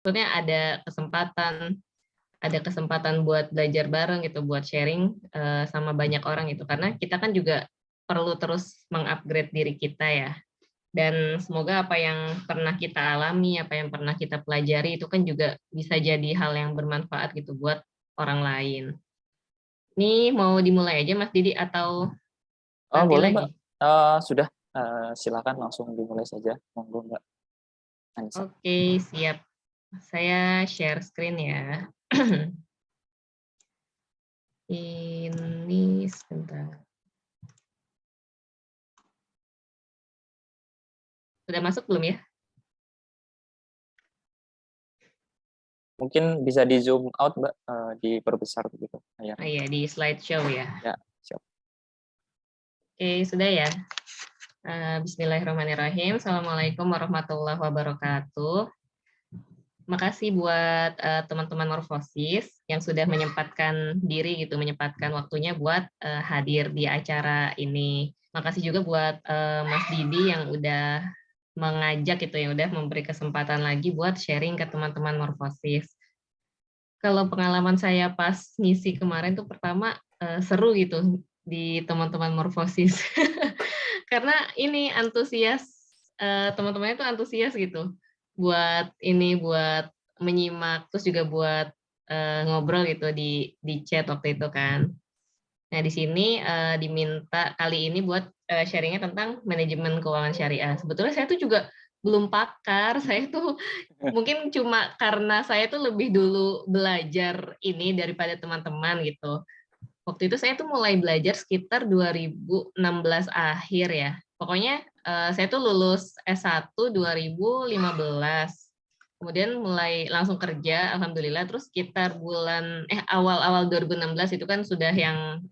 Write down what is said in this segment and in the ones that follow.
maksudnya ada kesempatan buat belajar bareng gitu, buat sharing sama banyak orang gitu. Karena kita kan juga perlu terus mengupgrade diri kita ya. Dan semoga apa yang pernah kita alami, apa yang pernah kita pelajari itu kan juga bisa jadi hal yang bermanfaat gitu buat orang lain. Ini mau dimulai aja Mas Didi atau Oh, nanti boleh, lagi? Mbak. Sudah, silakan langsung dimulai saja. Monggo, Mbak Anissa. Oke, siap. Saya share screen ya. Ini sebentar. Sudah masuk belum ya? Mungkin bisa di zoom out, Mbak, diperbesar begitu Oh layarnya. iya, di slideshow ya. Ya, siap. Oke, sudah ya. Bismillahirrahmanirrahim. Assalamualaikum warahmatullahi wabarakatuh. Makasih buat teman-teman Morfosis yang sudah menyempatkan diri gitu, menyempatkan waktunya buat hadir di acara ini. Makasih juga buat Mas Didi yang udah mengajak gitu, yang udah memberi kesempatan lagi buat sharing ke teman-teman Morfosis. Kalau pengalaman saya pas ngisi kemarin tuh pertama seru gitu di teman-teman Morfosis. Karena ini antusias, teman-temannya itu antusias gitu buat menyimak, terus juga buat ngobrol gitu di chat waktu itu kan. Nah, di sini diminta kali ini buat sharingnya tentang manajemen keuangan syariah. Sebetulnya saya tuh juga belum pakar, saya tuh mungkin cuma karena saya tuh lebih dulu belajar ini daripada teman-teman gitu. Waktu itu saya tuh mulai belajar sekitar 2016 akhir ya. Pokoknya saya tuh lulus S1 2015. Kemudian mulai langsung kerja, alhamdulillah. Terus sekitar awal-awal 2016 itu kan sudah yang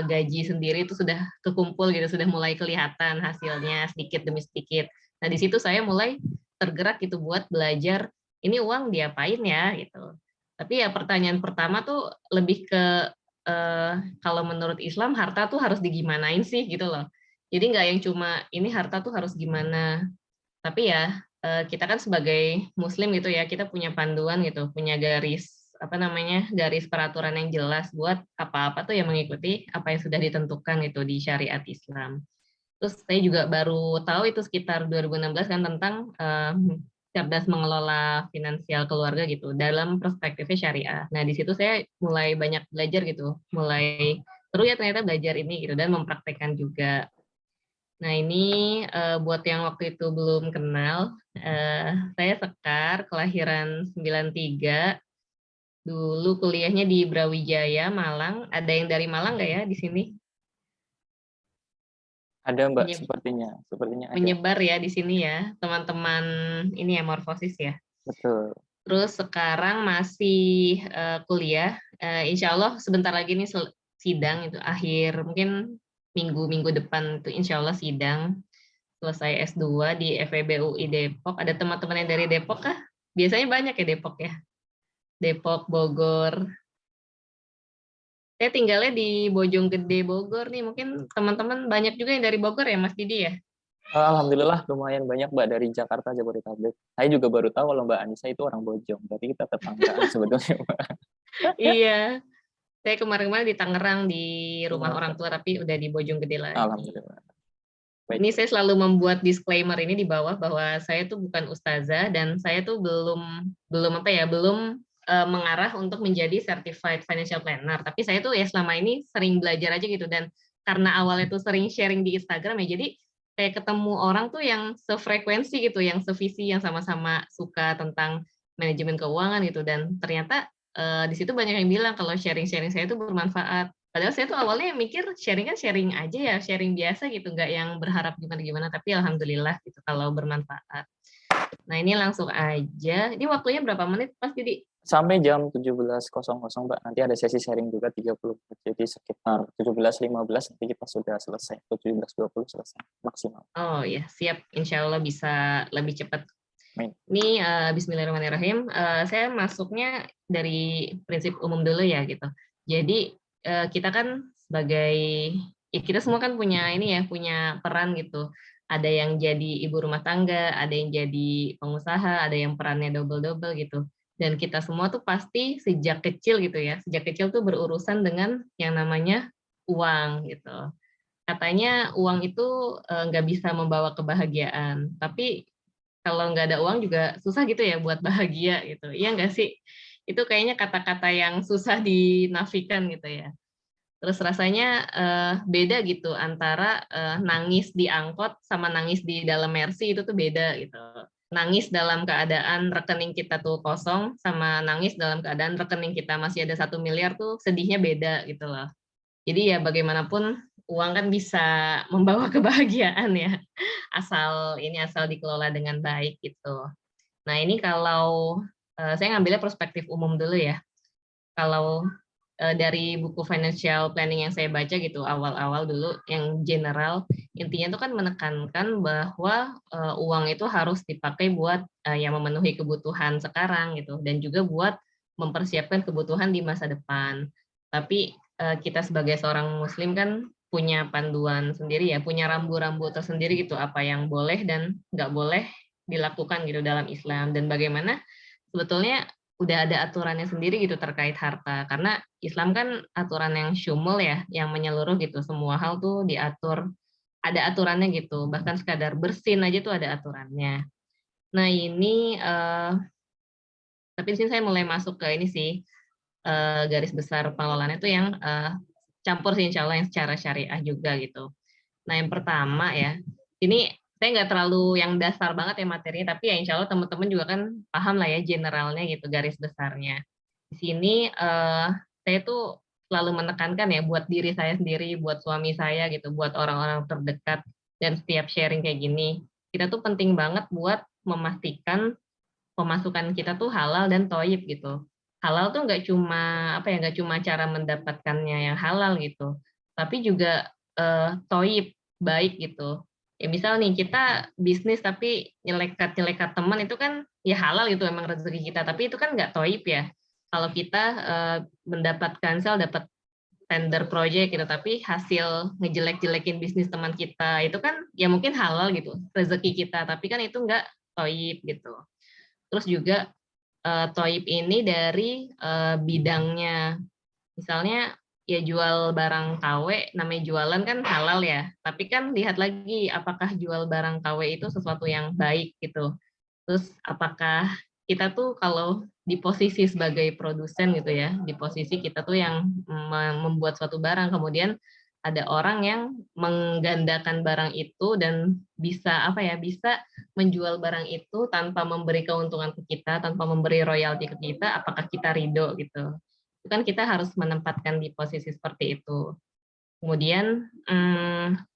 gaji sendiri itu sudah kekumpul gitu, sudah mulai kelihatan hasilnya sedikit demi sedikit. Nah, di situ saya mulai tergerak gitu buat belajar ini uang diapain ya gitu. Tapi ya pertanyaan pertama tuh lebih ke kalau menurut Islam harta tuh harus digimanain sih gitu loh. Jadi nggak yang cuma ini harta tuh harus gimana. Tapi ya kita kan sebagai Muslim gitu ya, kita punya panduan gitu, punya garis peraturan yang jelas buat apa-apa tuh yang mengikuti apa yang sudah ditentukan gitu di syariat Islam. Terus saya juga baru tahu itu sekitar 2016 kan tentang cerdas mengelola finansial keluarga gitu dalam perspektifnya syariah. Nah, di situ saya mulai banyak belajar gitu, mulai seru ya ternyata belajar ini gitu dan mempraktekkan juga. Nah, ini buat yang waktu itu belum kenal, saya Sekar, kelahiran 93, dulu kuliahnya di Brawijaya, Malang. Ada yang dari Malang nggak ya di sini? Ada, Mbak, Menye- sepertinya ada. Menyebar ya di sini ya, teman-teman ini ya Morfosis ya. Betul. Terus sekarang masih kuliah, insya Allah sebentar lagi nih sidang itu akhir mungkin minggu depan itu insya Allah sidang selesai S2 di FEB UI Depok. Ada teman-teman yang dari Depok kah? Biasanya banyak ya Depok ya. Depok, Bogor. Saya tinggalnya di Bojonggede, Bogor nih. Mungkin teman-teman banyak juga yang dari Bogor ya, Mas Didi ya? Alhamdulillah lumayan banyak, Mbak, dari Jakarta, Jabodetabek. Saya juga baru tahu kalau Mbak Anissa itu orang Bojong. Berarti kita tetanggaan sebetulnya, Mbak. Iya. Saya kemarin-kemarin di Tangerang di rumah Oh, orang tua, tapi udah di Bojonggede lagi. alhamdulillah. Baik, Ini baik. saya selalu membuat disclaimer ini di bawah bahwa saya tuh bukan ustazah dan saya tuh belum mengarah untuk menjadi certified financial planner. Tapi saya tuh ya selama ini sering belajar aja gitu dan karena awalnya tuh sering sharing di Instagram ya, jadi kayak ketemu orang tuh yang sefrekuensi gitu, yang sevisi, yang sama-sama suka tentang manajemen keuangan gitu dan ternyata di situ banyak yang bilang kalau sharing-sharing saya itu bermanfaat. Padahal saya tuh awalnya mikir sharing kan sharing aja ya, sharing biasa gitu, nggak yang berharap gimana-gimana, tapi alhamdulillah gitu kalau bermanfaat. Nah ini langsung aja, ini waktunya berapa menit Mas Didi? Sampai jam 17.00, Mbak. Nanti ada sesi sharing juga 30 menit. Jadi sekitar 17.15 nanti kita sudah selesai. 17.20 selesai maksimal. Oh ya, siap. Insya Allah bisa lebih cepat. Amin. Ini Bismillahirrahmanirrahim. Saya masuknya dari prinsip umum dulu ya gitu. Jadi kita kan sebagai kita semua kan punya ini ya, punya peran gitu. Ada yang jadi ibu rumah tangga, ada yang jadi pengusaha, ada yang perannya double-double gitu. Dan kita semua tuh pasti sejak kecil gitu ya, sejak kecil tuh berurusan dengan yang namanya uang gitu. Katanya uang itu nggak bisa membawa kebahagiaan, tapi kalau nggak ada uang juga susah gitu ya buat bahagia gitu. Iya nggak sih? Itu kayaknya kata-kata yang susah dinafikan gitu ya. Terus rasanya beda gitu antara nangis di angkot sama nangis di dalam Mercy itu tuh beda gitu. Nangis dalam keadaan rekening kita tuh kosong sama nangis dalam keadaan rekening kita masih ada 1 miliar tuh sedihnya beda gitu loh. Jadi ya bagaimanapun uang kan bisa membawa kebahagiaan ya, asal dikelola dengan baik gitu. Nah ini kalau saya ngambilnya perspektif umum dulu ya. Kalau dari buku financial planning yang saya baca gitu awal-awal dulu yang general, intinya itu kan menekankan bahwa uang itu harus dipakai buat yang memenuhi kebutuhan sekarang gitu dan juga buat mempersiapkan kebutuhan di masa depan. Tapi kita sebagai seorang muslim kan punya panduan sendiri ya, punya rambu-rambu tersendiri gitu apa yang boleh dan nggak boleh dilakukan gitu dalam Islam dan bagaimana sebetulnya udah ada aturannya sendiri gitu terkait harta. Karena Islam kan aturan yang syumul ya, yang menyeluruh gitu. Semua hal tuh diatur, ada aturannya gitu. Bahkan sekadar bersin aja tuh ada aturannya. Nah ini, tapi di sini saya mulai masuk ke ini sih, garis besar pengelolaannya itu yang campur sih insya Allah yang secara syariah juga gitu. Nah yang pertama ya, ini saya nggak terlalu yang dasar banget ya materinya, tapi ya insya Allah teman-teman juga kan paham lah ya generalnya gitu, garis besarnya. Di sini saya tuh selalu menekankan ya buat diri saya sendiri, buat suami saya gitu, buat orang-orang terdekat, dan setiap sharing kayak gini, kita tuh penting banget buat memastikan pemasukan kita tuh halal dan toyib gitu. Halal tuh nggak cuma apa ya, nggak cuma cara mendapatkannya yang halal gitu, tapi juga toyib, baik gitu. Ya misal nih kita bisnis tapi nyelekat-nyelekat teman itu kan ya halal gitu emang rezeki kita, tapi itu kan nggak toyib ya. Kalau kita mendapatkan dapat tender project gitu, tapi hasil ngejelek-jelekin bisnis teman kita itu kan ya mungkin halal gitu, rezeki kita, tapi kan itu nggak toyib gitu. Terus juga toyib ini dari bidangnya. Misalnya ya jual barang KW, namanya jualan kan halal ya. Tapi kan lihat lagi apakah jual barang KW itu sesuatu yang baik gitu. Terus apakah kita tuh kalau di posisi sebagai produsen gitu ya, di posisi kita tuh yang membuat suatu barang, kemudian ada orang yang menggandakan barang itu dan bisa apa ya, bisa menjual barang itu tanpa memberi keuntungan ke kita, tanpa memberi royalti ke kita, apakah kita ridho gitu. Itu kan kita harus menempatkan di posisi seperti itu. Kemudian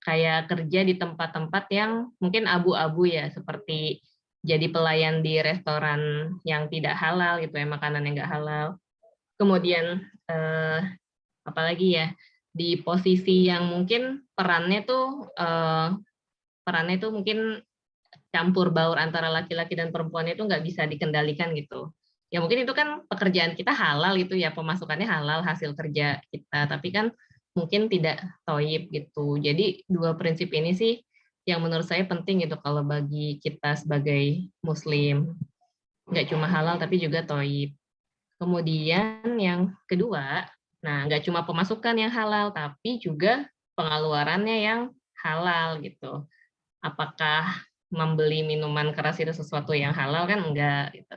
kayak kerja di tempat-tempat yang mungkin abu-abu ya, seperti jadi pelayan di restoran yang tidak halal gitu ya, makanan yang nggak halal. Kemudian apalagi ya, di posisi yang mungkin perannya tuh mungkin campur baur antara laki-laki dan perempuan itu nggak bisa dikendalikan gitu. Ya mungkin itu kan pekerjaan kita halal gitu ya, pemasukannya halal hasil kerja kita, tapi kan mungkin tidak toyib gitu. Jadi dua prinsip ini sih yang menurut saya penting gitu kalau bagi kita sebagai muslim. Nggak cuma halal tapi juga toyib. Kemudian yang kedua, nah nggak cuma pemasukan yang halal tapi juga pengeluarannya yang halal gitu. Apakah membeli minuman keras itu sesuatu yang halal kan enggak gitu.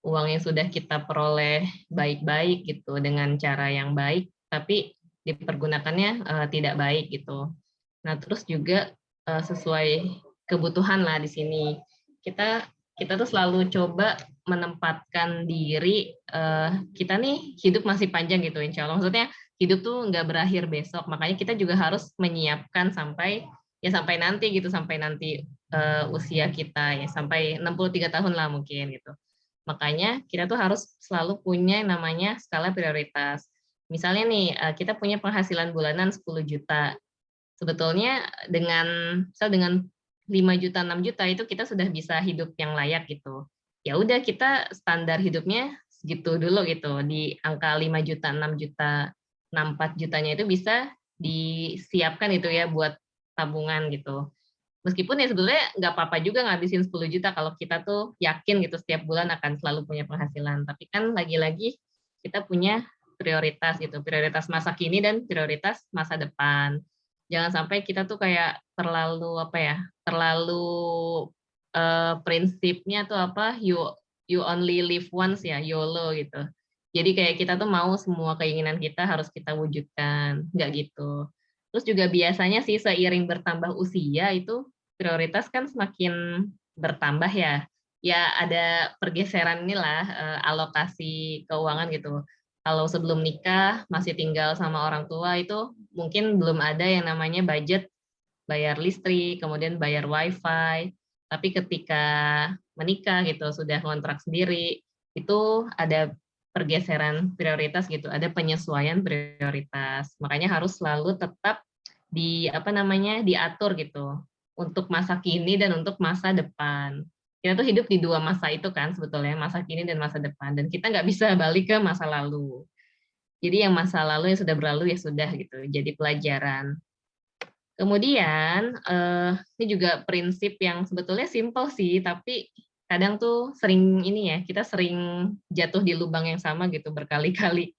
Uang yang sudah kita peroleh baik-baik gitu dengan cara yang baik tapi dipergunakannya tidak baik gitu. Nah, terus juga sesuai kebutuhan lah di sini. Kita kita tuh selalu coba menempatkan diri kita nih hidup masih panjang gitu insya Allah. Maksudnya hidup tuh nggak berakhir besok. Makanya kita juga harus menyiapkan sampai nanti gitu, sampai nanti usia kita ya sampai 63 tahun lah mungkin gitu. Makanya kita tuh harus selalu punya yang namanya skala prioritas. Misalnya nih kita punya penghasilan bulanan 10 juta. Sebetulnya dengan 5 juta, 6 juta itu kita sudah bisa hidup yang layak gitu. Ya udah kita standar hidupnya segitu dulu gitu, di angka 5 juta, 6 juta, 64 jutanya itu bisa disiapkan itu ya buat tabungan gitu. Meskipun ya sebetulnya nggak apa-apa juga ngabisin 10 juta kalau kita tuh yakin gitu setiap bulan akan selalu punya penghasilan. Tapi kan lagi-lagi kita punya prioritas gitu, prioritas masa kini dan prioritas masa depan. Jangan sampai kita tuh kayak terlalu apa ya, terlalu prinsipnya tuh apa, you only live once ya, YOLO gitu. Jadi kayak kita tuh mau semua keinginan kita harus kita wujudkan, nggak gitu. Terus juga biasanya sih seiring bertambah usia itu prioritas kan semakin bertambah ya. Ya ada pergeseran inilah alokasi keuangan gitu. Kalau sebelum nikah masih tinggal sama orang tua itu mungkin belum ada yang namanya budget bayar listrik, kemudian bayar wifi. Tapi ketika menikah gitu sudah kontrak sendiri, itu ada pergeseran prioritas gitu, ada penyesuaian prioritas. Makanya harus selalu tetap di apa namanya diatur gitu untuk masa kini dan untuk masa depan. Kita tuh hidup di dua masa itu kan sebetulnya, masa kini dan masa depan. Dan kita nggak bisa balik ke masa lalu. Jadi yang masa lalu yang sudah berlalu ya sudah gitu, jadi pelajaran. Kemudian, ini juga prinsip yang sebetulnya simpel sih, tapi kadang tuh sering ini ya, kita sering jatuh di lubang yang sama gitu berkali-kali.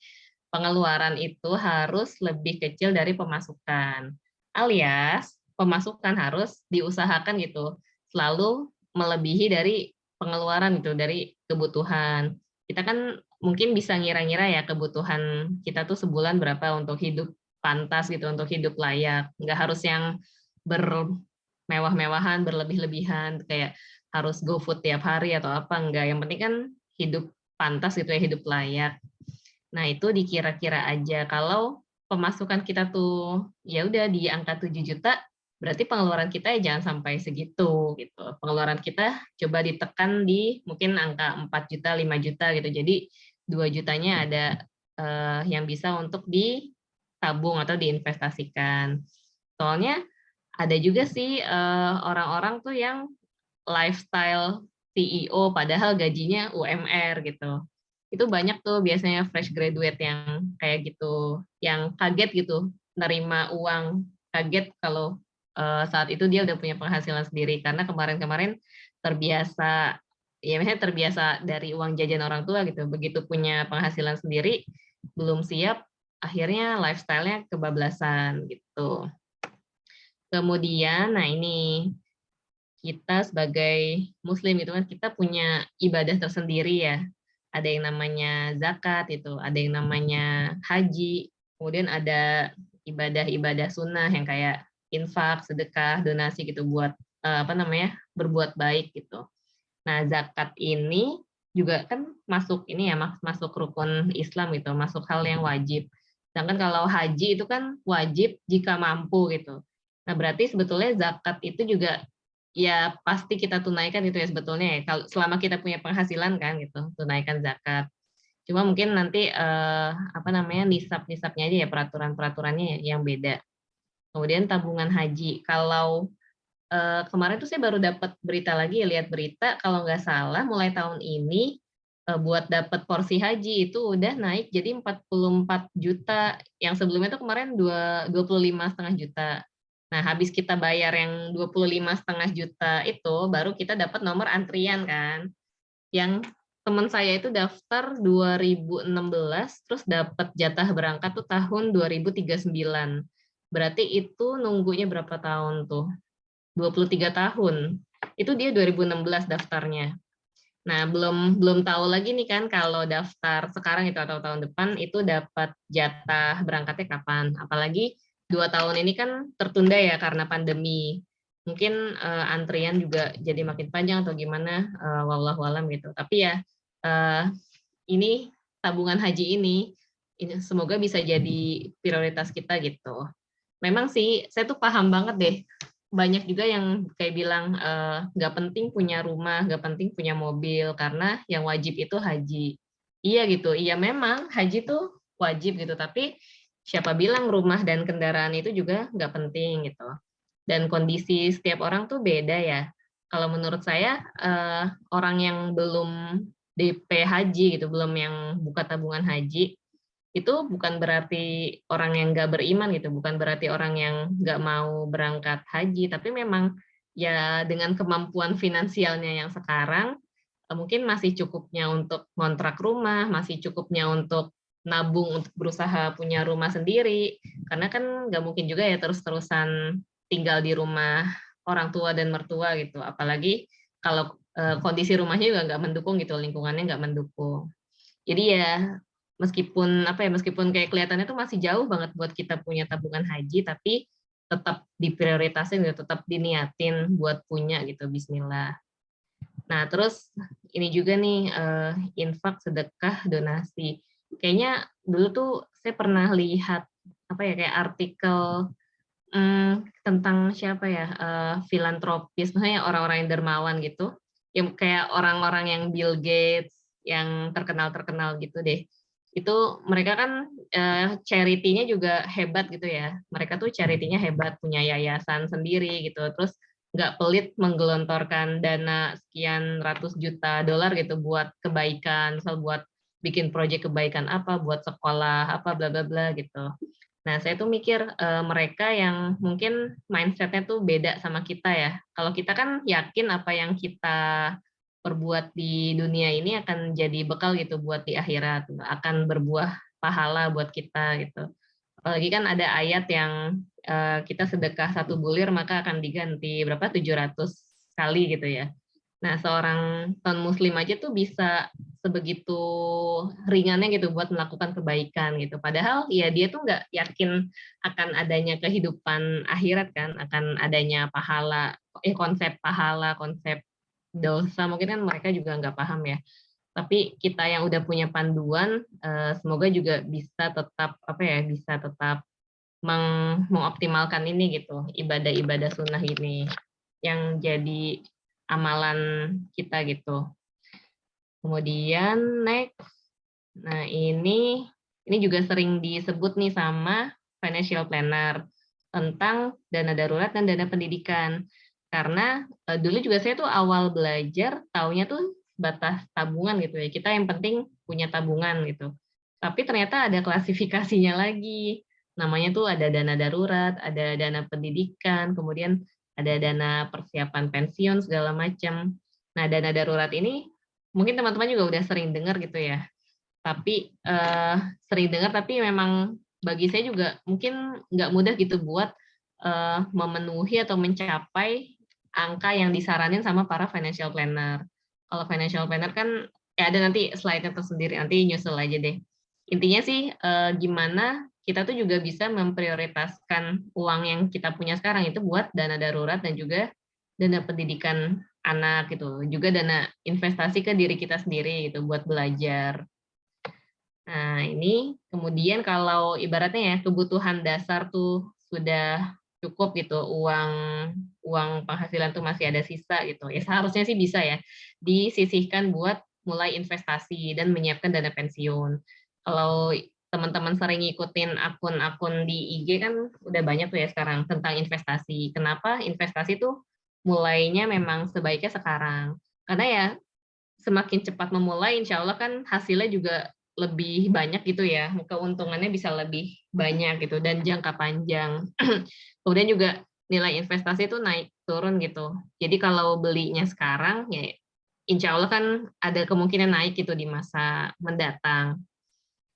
Pengeluaran itu harus lebih kecil dari pemasukan. Alias, pemasukan harus diusahakan gitu, selalu melebihi dari pengeluaran gitu, dari kebutuhan. Kita kan mungkin bisa ngira-ngira ya kebutuhan kita tuh sebulan berapa untuk hidup pantas gitu, untuk hidup layak. Nggak harus yang bermewah-mewahan, berlebih-lebihan, kayak harus go food tiap hari atau apa, enggak. Yang penting kan hidup pantas gitu ya, hidup layak. Nah, itu dikira-kira aja. Kalau pemasukan kita tuh ya udah di angka 7 juta, berarti pengeluaran kita ya jangan sampai segitu gitu. Pengeluaran kita coba ditekan di mungkin angka 4 juta, 5 juta gitu. Jadi 2 jutanya ada yang bisa untuk ditabung atau diinvestasikan. Soalnya ada juga sih orang-orang tuh yang lifestyle CEO padahal gajinya UMR gitu. Itu banyak tuh biasanya fresh graduate yang kayak gitu, yang kaget gitu nerima uang, kaget kalau saat itu dia udah punya penghasilan sendiri karena kemarin-kemarin terbiasa ya misalnya terbiasa dari uang jajan orang tua gitu. Begitu punya penghasilan sendiri belum siap, akhirnya lifestyle-nya kebablasan gitu. Kemudian, nah ini kita sebagai muslim itu kan kita punya ibadah tersendiri ya. Ada yang namanya zakat itu, ada yang namanya haji, kemudian ada ibadah-ibadah sunnah yang kayak infak, sedekah, donasi gitu buat apa namanya? Berbuat baik gitu. Nah, zakat ini juga kan masuk ini ya, masuk rukun Islam gitu, masuk hal yang wajib. Sedangkan kalau haji itu kan wajib jika mampu gitu. Nah, berarti sebetulnya zakat itu juga ya pasti kita tunaikan itu ya sebetulnya ya. Kalau selama kita punya penghasilan kan gitu, tunaikan zakat. Cuma mungkin nanti apa namanya nisab-nisabnya aja ya peraturan-peraturannya yang beda. Kemudian tabungan haji. Kalau kemarin tuh saya baru dapat berita lagi ya, lihat berita kalau nggak salah mulai tahun ini buat dapat porsi haji itu udah naik jadi 44 juta. Yang sebelumnya tuh kemarin 25,5 juta. Nah, habis kita bayar yang 25,5 juta itu baru kita dapat nomor antrian kan. Yang teman saya itu daftar 2016 terus dapat jatah berangkat tuh tahun 2039. Berarti itu nunggunya berapa tahun tuh? 23 tahun. Itu dia 2016 daftarnya. Nah, belum belum tahu lagi nih kan kalau daftar sekarang itu atau tahun depan itu dapat jatah berangkatnya kapan. Apalagi 2 tahun ini kan tertunda ya karena pandemi. Mungkin antrian juga jadi makin panjang atau gimana, wallahu alam gitu. Tapi ya ini tabungan haji ini semoga bisa jadi prioritas kita gitu. Memang sih saya tuh paham banget deh banyak juga yang kayak bilang nggak penting punya rumah, nggak penting punya mobil karena yang wajib itu haji. Iya gitu, iya memang haji tuh wajib gitu, tapi siapa bilang rumah dan kendaraan itu juga nggak penting gitu. Dan kondisi setiap orang tuh beda ya. Kalau menurut saya orang yang belum DP haji gitu, belum yang buka tabungan haji, itu bukan berarti orang yang nggak beriman gitu, bukan berarti orang yang nggak mau berangkat haji, tapi memang ya dengan kemampuan finansialnya yang sekarang, mungkin masih cukupnya untuk ngontrak rumah, masih cukupnya untuk nabung untuk berusaha punya rumah sendiri, karena kan nggak mungkin juga ya terus-terusan tinggal di rumah orang tua dan mertua gitu, apalagi kalau kondisi rumahnya juga nggak mendukung gitu, lingkungannya nggak mendukung. Jadi ya meskipun apa ya, meskipun kayak kelihatannya tuh masih jauh banget buat kita punya tabungan haji, tapi tetap diprioritasin gitu, tetap diniatin buat punya gitu, bismillah. Nah, terus ini juga nih, infak, sedekah, donasi. Kayaknya dulu tuh saya pernah lihat, apa ya, kayak artikel, tentang siapa ya, filantropis, maksudnya orang-orang yang dermawan gitu, yang kayak orang-orang yang Bill Gates, yang terkenal-terkenal gitu deh. Itu mereka kan, charity-nya juga hebat gitu ya. Mereka tuh charity-nya hebat, punya yayasan sendiri gitu, terus nggak pelit menggelontorkan dana sekian ratus juta dolar gitu buat kebaikan, misal buat bikin proyek kebaikan apa, buat sekolah apa, bla bla bla gitu. Nah, saya tuh mikir, mereka yang mungkin mindset-nya tuh beda sama kita ya. Kalau kita kan yakin apa yang kita perbuat di dunia ini akan jadi bekal gitu buat di akhirat, akan berbuah pahala buat kita gitu. Apalagi kan ada ayat yang, kita sedekah 1 bulir maka akan diganti berapa, 700 kali gitu ya. Nah, seorang non-muslim aja tuh bisa sebegitu ringannya gitu buat melakukan kebaikan gitu. Padahal ya dia tuh nggak yakin akan adanya kehidupan akhirat kan, akan adanya pahala, konsep pahala, konsep dosa, mungkin kan mereka juga nggak paham ya. Tapi kita yang udah punya panduan, semoga juga bisa tetap, apa ya, bisa tetap mengoptimalkan ini gitu, ibadah-ibadah sunnah ini, yang jadi amalan kita gitu. Kemudian next, nah ini juga sering disebut nih sama financial planner, tentang dana darurat dan dana pendidikan. Karena, dulu juga saya tuh awal belajar taunya tuh batas tabungan gitu ya, kita yang penting punya tabungan gitu. Tapi ternyata ada klasifikasinya lagi, namanya tuh ada dana darurat, ada dana pendidikan, kemudian ada dana persiapan pensiun segala macam. Nah, dana darurat ini mungkin teman-teman juga udah sering dengar gitu ya, tapi, sering dengar tapi memang bagi saya juga mungkin nggak mudah gitu buat, memenuhi atau mencapai angka yang disaranin sama para financial planner. Kalau financial planner kan ya ada nanti slide-nya tersendiri, nanti nyusul aja deh. Intinya sih, gimana kita tuh juga bisa memprioritaskan uang yang kita punya sekarang itu buat dana darurat dan juga dana pendidikan anak gitu, juga dana investasi ke diri kita sendiri gitu, buat belajar. Nah, ini kemudian kalau ibaratnya ya kebutuhan dasar tuh sudah cukup gitu, uang uang penghasilan tuh masih ada sisa gitu, ya seharusnya sih bisa ya, disisihkan buat mulai investasi dan menyiapkan dana pensiun. Kalau teman-teman sering ngikutin akun-akun di IG kan udah banyak tuh ya sekarang tentang investasi. Kenapa investasi tuh mulainya memang sebaiknya sekarang, karena ya semakin cepat memulai, insya Allah kan hasilnya juga lebih banyak gitu ya, keuntungannya bisa lebih banyak gitu dan jangka panjang. Kemudian juga nilai investasi itu naik turun gitu. Jadi kalau belinya sekarang ya insya Allah kan ada kemungkinan naik gitu di masa mendatang.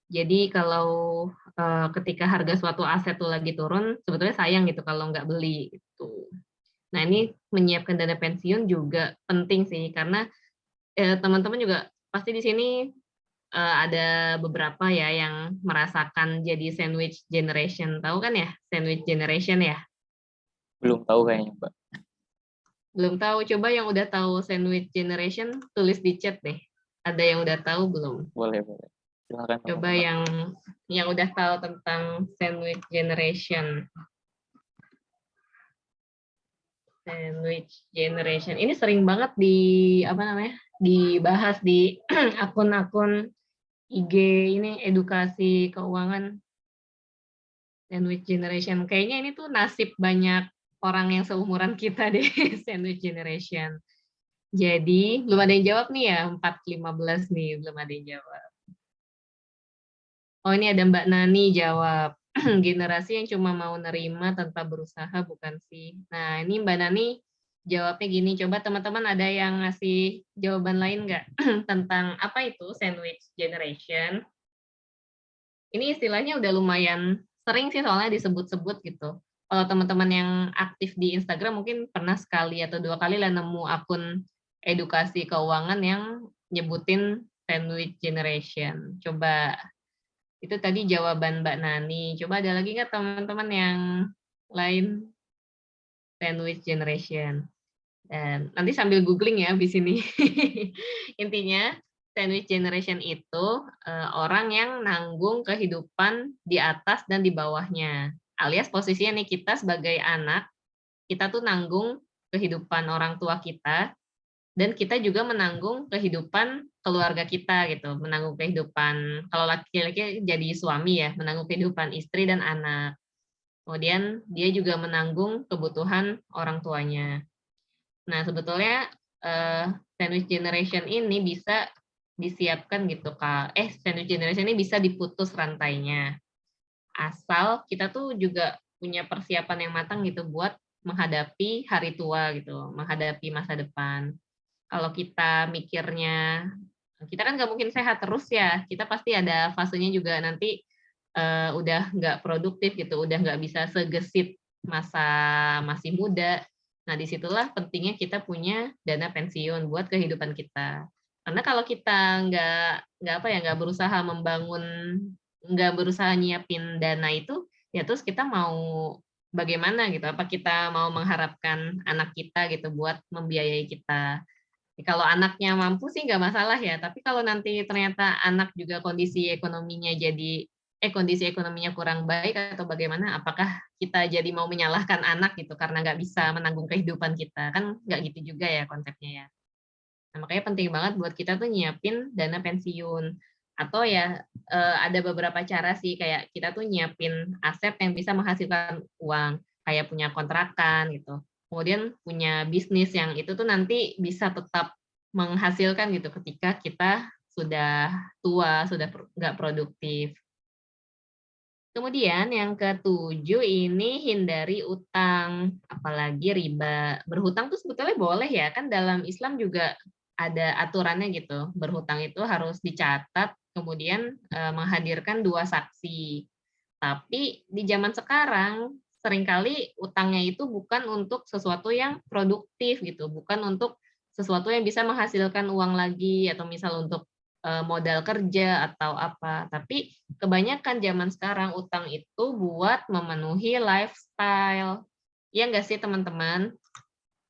Jadi kalau, ketika harga suatu aset tuh lagi turun, sebetulnya sayang gitu kalau nggak beli gitu. Nah, ini menyiapkan dana pensiun juga penting sih karena teman-teman juga pasti di sini, ada beberapa ya yang merasakan jadi sandwich generation, tahu kan ya sandwich generation ya? Belum tahu kayaknya, Mbak. Belum tahu, coba yang udah tahu sandwich generation tulis di chat deh, ada yang udah tahu belum? Boleh, boleh. Silakan Coba teman-teman. yang udah tahu tentang sandwich generation. Sandwich generation, ini sering banget apa namanya, dibahas di akun-akun IG ini edukasi keuangan. Sandwich generation. Kayaknya ini tuh nasib banyak orang yang seumuran kita deh, sandwich generation. Jadi, belum ada yang jawab nih ya, 4:15 nih, belum ada yang jawab. Oh, ini ada Mbak Nani jawab, generasi yang cuma mau nerima tanpa berusaha bukan sih. Nah, ini Mbak Nani jawabnya gini, coba teman-teman ada yang ngasih jawaban lain nggak tentang apa itu sandwich generation? Ini istilahnya udah lumayan sering sih soalnya disebut-sebut gitu. Kalau teman-teman yang aktif di Instagram mungkin pernah sekali atau 2 kali lah nemu akun edukasi keuangan yang nyebutin sandwich generation. Coba itu tadi jawaban Mbak Nani. Coba ada lagi nggak teman-teman yang lain sandwich generation? Dan nanti sambil googling ya habis ini. Intinya sandwich generation itu orang yang nanggung kehidupan di atas dan di bawahnya. Alias posisinya nih kita sebagai anak, kita tuh nanggung kehidupan orang tua kita dan kita juga menanggung kehidupan keluarga kita gitu, menanggung kehidupan kalau laki-laki jadi suami ya, menanggung kehidupan istri dan anak. Kemudian dia juga menanggung kebutuhan orang tuanya. Nah, sebetulnya sandwich generation ini bisa disiapkan gitu, Kak. Sandwich generation ini bisa diputus rantainya. Asal kita tuh juga punya persiapan yang matang gitu buat menghadapi hari tua gitu, menghadapi masa depan. Kalau kita mikirnya, kita kan nggak mungkin sehat terus ya, kita pasti ada fasenya juga nanti udah nggak produktif gitu, udah nggak bisa segesit masa masih muda. Nah, disitulah pentingnya kita punya dana pensiun buat kehidupan kita. Karena kalau kita nggak berusaha membangun, nggak berusaha nyiapin dana itu, ya terus kita mau bagaimana gitu? Apa kita mau mengharapkan anak kita gitu buat membiayai kita? Kalau anaknya mampu sih nggak masalah ya, tapi kalau nanti ternyata anak juga kondisi ekonominya kurang baik atau bagaimana, apakah kita jadi mau menyalahkan anak gitu karena nggak bisa menanggung kehidupan kita, kan nggak gitu juga ya konsepnya ya. Nah, makanya penting banget buat kita tuh nyiapin dana pensiun. Atau ya, ada beberapa cara sih, kayak kita tuh nyiapin aset yang bisa menghasilkan uang, kayak punya kontrakan gitu. Kemudian punya bisnis yang itu tuh nanti bisa tetap menghasilkan gitu ketika kita sudah tua, sudah nggak produktif. Kemudian yang ketujuh ini hindari utang, apalagi riba. Berhutang tuh sebetulnya boleh ya, kan dalam Islam juga ada aturannya gitu. Berhutang itu harus dicatat, kemudian menghadirkan 2 saksi. Tapi di zaman sekarang seringkali utangnya itu bukan untuk sesuatu yang produktif gitu, bukan untuk sesuatu yang bisa menghasilkan uang lagi atau misal untuk modal kerja atau apa. Tapi kebanyakan zaman sekarang utang itu buat memenuhi lifestyle. Iya nggak sih teman-teman?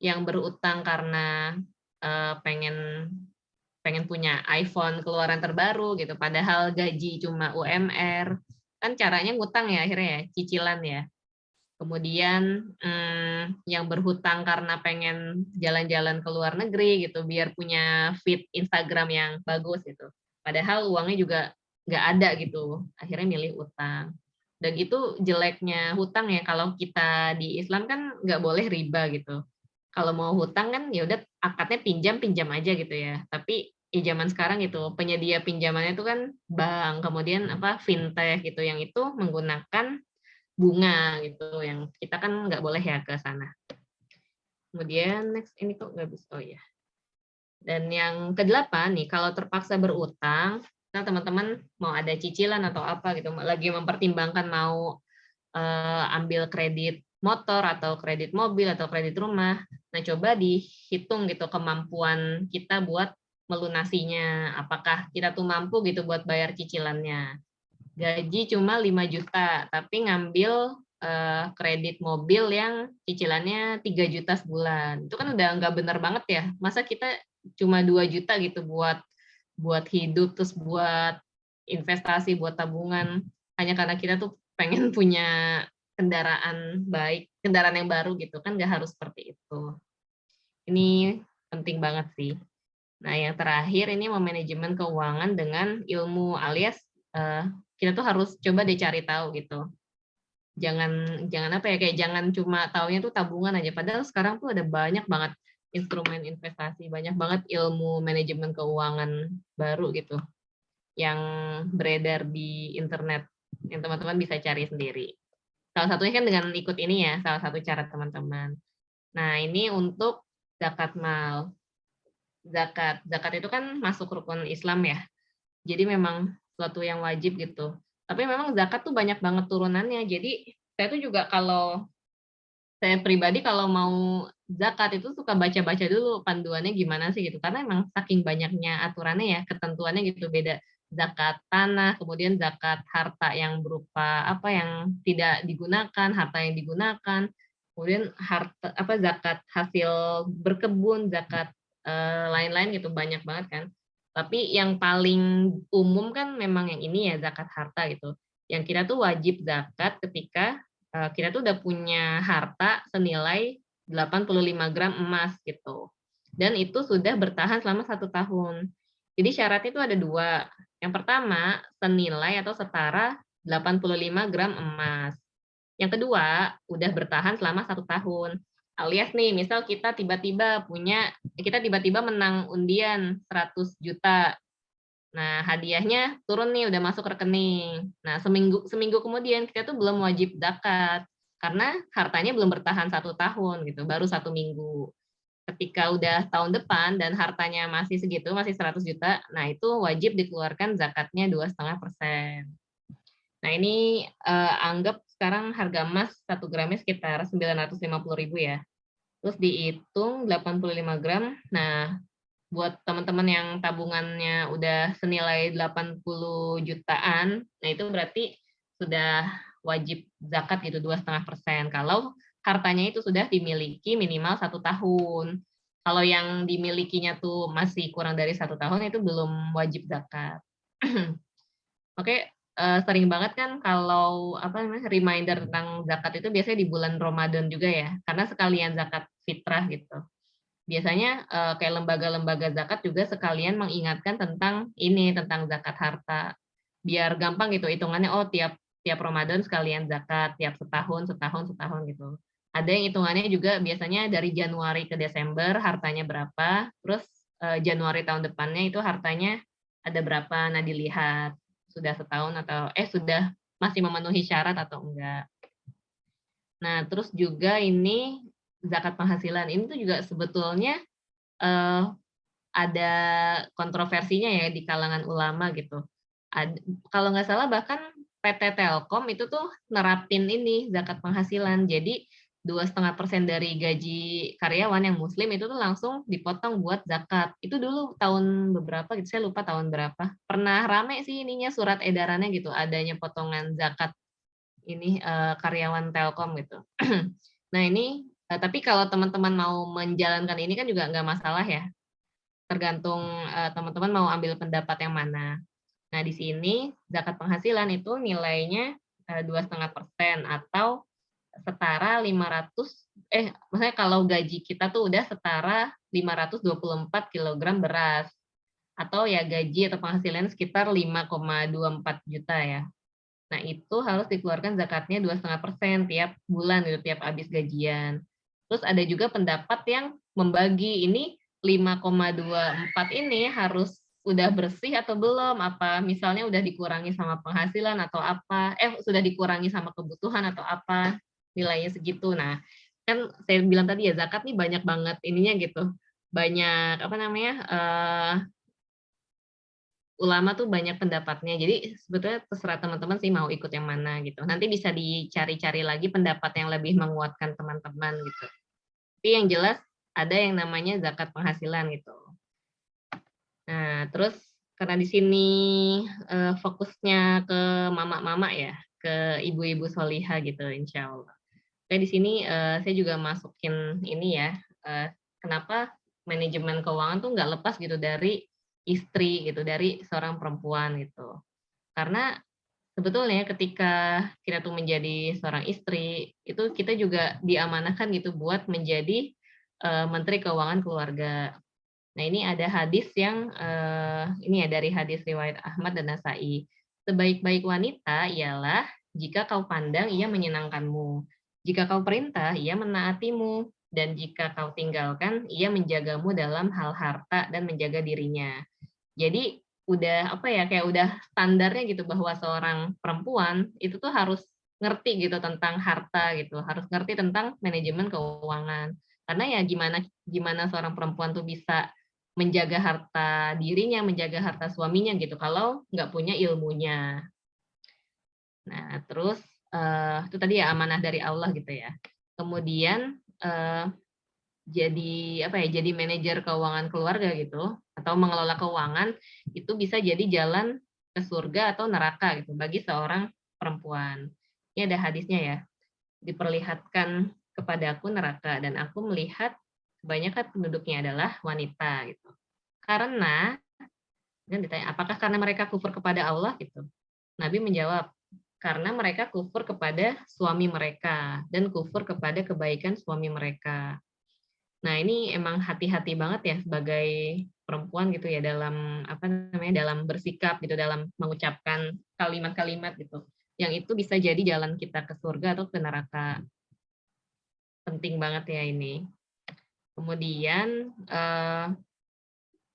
Yang berutang karena pengen pengen punya iPhone keluaran terbaru gitu, padahal gaji cuma UMR. Kan caranya ngutang ya akhirnya ya, cicilan ya. Kemudian yang berhutang karena pengen jalan-jalan ke luar negeri gitu, biar punya feed Instagram yang bagus gitu. Padahal uangnya juga nggak ada gitu, akhirnya milih utang. Dan itu jeleknya hutang ya, kalau kita di Islam kan nggak boleh riba gitu. Kalau mau hutang kan ya udah akadnya pinjam aja gitu ya. Tapi zaman sekarang itu penyedia pinjamannya itu kan bank, kemudian apa fintech gitu, yang itu menggunakan bunga gitu, yang kita kan nggak boleh ya ke sana. Kemudian next ini kok nggak bisa, oh ya. Dan yang kedelapan nih, kalau terpaksa berutang, nah teman-teman mau ada cicilan atau apa gitu, lagi mempertimbangkan mau ambil kredit motor atau kredit mobil atau kredit rumah. Nah, coba dihitung gitu kemampuan kita buat melunasinya. Apakah kita tuh mampu gitu buat bayar cicilannya. Gaji cuma 5 juta, tapi ngambil kredit mobil yang cicilannya 3 juta sebulan. Itu kan udah nggak bener banget ya. Masa kita cuma 2 juta gitu buat buat hidup, terus buat investasi, buat tabungan, hanya karena kita tuh pengen punya kendaraan baik, kendaraan yang baru gitu kan, nggak harus seperti itu. Ini penting banget sih. Nah, yang terakhir ini memanajemen keuangan dengan ilmu, alias kita tuh harus coba deh cari tahu gitu. Jangan jangan apa ya, kayak jangan cuma taunya tuh tabungan aja, padahal sekarang tuh ada banyak banget instrumen investasi, banyak banget ilmu manajemen keuangan baru gitu yang beredar di internet, yang teman-teman bisa cari sendiri. Salah satunya kan dengan ikut ini ya, salah satu cara teman-teman. Nah, ini untuk zakat mal. Zakat itu kan masuk rukun Islam ya. Jadi memang suatu yang wajib gitu. Tapi memang zakat tuh banyak banget turunannya. Jadi saya tuh juga kalau saya pribadi kalau mau zakat itu suka baca-baca dulu panduannya gimana sih gitu. Karena emang saking banyaknya aturannya ya, ketentuannya gitu beda. Zakat tanah, kemudian zakat harta yang berupa apa yang tidak digunakan, harta yang digunakan, kemudian harta apa zakat hasil berkebun, zakat lain-lain gitu banyak banget kan. Tapi yang paling umum kan memang yang ini ya zakat harta gitu. Yang kita tuh wajib zakat ketika kita tuh udah punya harta senilai 85 gram emas gitu. Dan itu sudah bertahan selama 1 tahun. Jadi syaratnya itu ada 2. Yang pertama, senilai atau setara 85 gram emas. Yang kedua, udah bertahan selama 1 tahun. Alias nih, misal kita tiba-tiba menang undian 100 juta. Nah, hadiahnya turun nih, udah masuk rekening. Nah, seminggu kemudian kita tuh belum wajib zakat, karena hartanya belum bertahan 1 tahun gitu, baru 1 minggu. Ketika udah tahun depan dan hartanya masih segitu, masih 100 juta, nah itu wajib dikeluarkan zakatnya 2,5%. Nah, ini anggap sekarang harga emas 1 gramnya sekitar 950.000 ya. Terus dihitung 85 gram. Nah, buat teman-teman yang tabungannya udah senilai 80 jutaan, nah itu berarti sudah wajib zakat gitu 2,5%. Kalau hartanya itu sudah dimiliki minimal 1 tahun. Kalau yang dimilikinya tuh masih kurang dari 1 tahun itu belum wajib zakat. Oke, sering banget kan kalau apa namanya reminder tentang zakat itu biasanya di bulan Ramadan juga ya, karena sekalian zakat fitrah gitu. Biasanya, kayak lembaga-lembaga zakat juga sekalian mengingatkan tentang ini, tentang zakat harta. Biar gampang gitu hitungannya, oh tiap tiap Ramadan sekalian zakat, tiap setahun setahun setahun gitu. Ada yang hitungannya juga biasanya dari Januari ke Desember hartanya berapa, terus, Januari tahun depannya itu hartanya ada berapa. Nah dilihat, sudah setahun atau sudah masih memenuhi syarat atau enggak. Nah terus juga ini zakat penghasilan, ini tuh juga sebetulnya eee, ada kontroversinya ya di kalangan ulama gitu. Kalau nggak salah bahkan PT Telkom itu tuh nerapin ini zakat penghasilan. Jadi 2,5% dari gaji karyawan yang muslim itu tuh langsung dipotong buat zakat. Itu dulu tahun beberapa gitu, saya lupa tahun berapa. Pernah rame sih ininya surat edarannya gitu, adanya potongan zakat ini, karyawan Telkom gitu. Nah ini, tapi kalau teman-teman mau menjalankan ini kan juga nggak masalah ya. Tergantung, teman-teman mau ambil pendapat yang mana. Nah, di sini zakat penghasilan itu nilainya, 2,5% atau setara 500 maksudnya kalau gaji kita tuh udah setara 524 kilogram beras, atau ya gaji atau penghasilan sekitar 5,24 juta ya. Nah, itu harus dikeluarkan zakatnya 2,5% tiap bulan gitu, tiap habis gajian. Terus ada juga pendapat yang membagi ini 5,24 ini harus udah bersih atau belum, apa misalnya udah dikurangi sama penghasilan atau apa, sudah dikurangi sama kebutuhan atau apa, nilainya segitu. Nah, kan saya bilang tadi ya zakat nih banyak banget ininya gitu, banyak apa namanya, ulama tuh banyak pendapatnya. Jadi sebetulnya terserah teman-teman sih mau ikut yang mana gitu. Nanti bisa dicari-cari lagi pendapat yang lebih menguatkan teman-teman gitu. Tapi yang jelas ada yang namanya zakat penghasilan gitu. Nah, terus karena di sini, fokusnya ke mama-mama ya, ke ibu-ibu sholihah gitu insyaallah. Saya di sini, saya juga masukin ini ya, kenapa manajemen keuangan tuh nggak lepas gitu dari istri gitu, dari seorang perempuan gitu. Karena sebetulnya ketika kita tuh menjadi seorang istri, itu kita juga diamanahkan gitu buat menjadi, menteri keuangan keluarga. Nah, ini ada hadis yang, ini ya dari hadis riwayat Ahmad dan Nasai. "Sebaik-baik wanita ialah jika kau pandang ia menyenangkanmu, jika kau perintah ia menaatimu, dan jika kau tinggalkan ia menjagamu dalam hal harta dan menjaga dirinya." Jadi udah apa ya, kayak udah standarnya gitu bahwa seorang perempuan itu tuh harus ngerti gitu tentang harta gitu, harus ngerti tentang manajemen keuangan, Karena ya gimana gimana seorang perempuan tuh bisa menjaga harta dirinya, menjaga harta suaminya gitu, kalau nggak punya ilmunya. Nah, terus, itu tadi ya amanah dari Allah gitu ya. Kemudian, jadi apa ya, jadi manajer keuangan keluarga gitu, atau mengelola keuangan, itu bisa jadi jalan ke surga atau neraka gitu bagi seorang perempuan. Ini ada hadisnya ya, "Diperlihatkan kepadaku neraka dan aku melihat kebanyakan penduduknya adalah wanita," gitu. Karena kan ditanya, "Apakah karena mereka kufur kepada Allah?" Gitu. Nabi menjawab, "Karena mereka kufur kepada suami mereka dan kufur kepada kebaikan suami mereka." Nah, ini emang hati-hati banget ya sebagai perempuan gitu ya dalam apa namanya, dalam bersikap gitu, dalam mengucapkan kalimat-kalimat gitu, yang itu bisa jadi jalan kita ke surga atau ke neraka. Penting banget ya ini. Kemudian,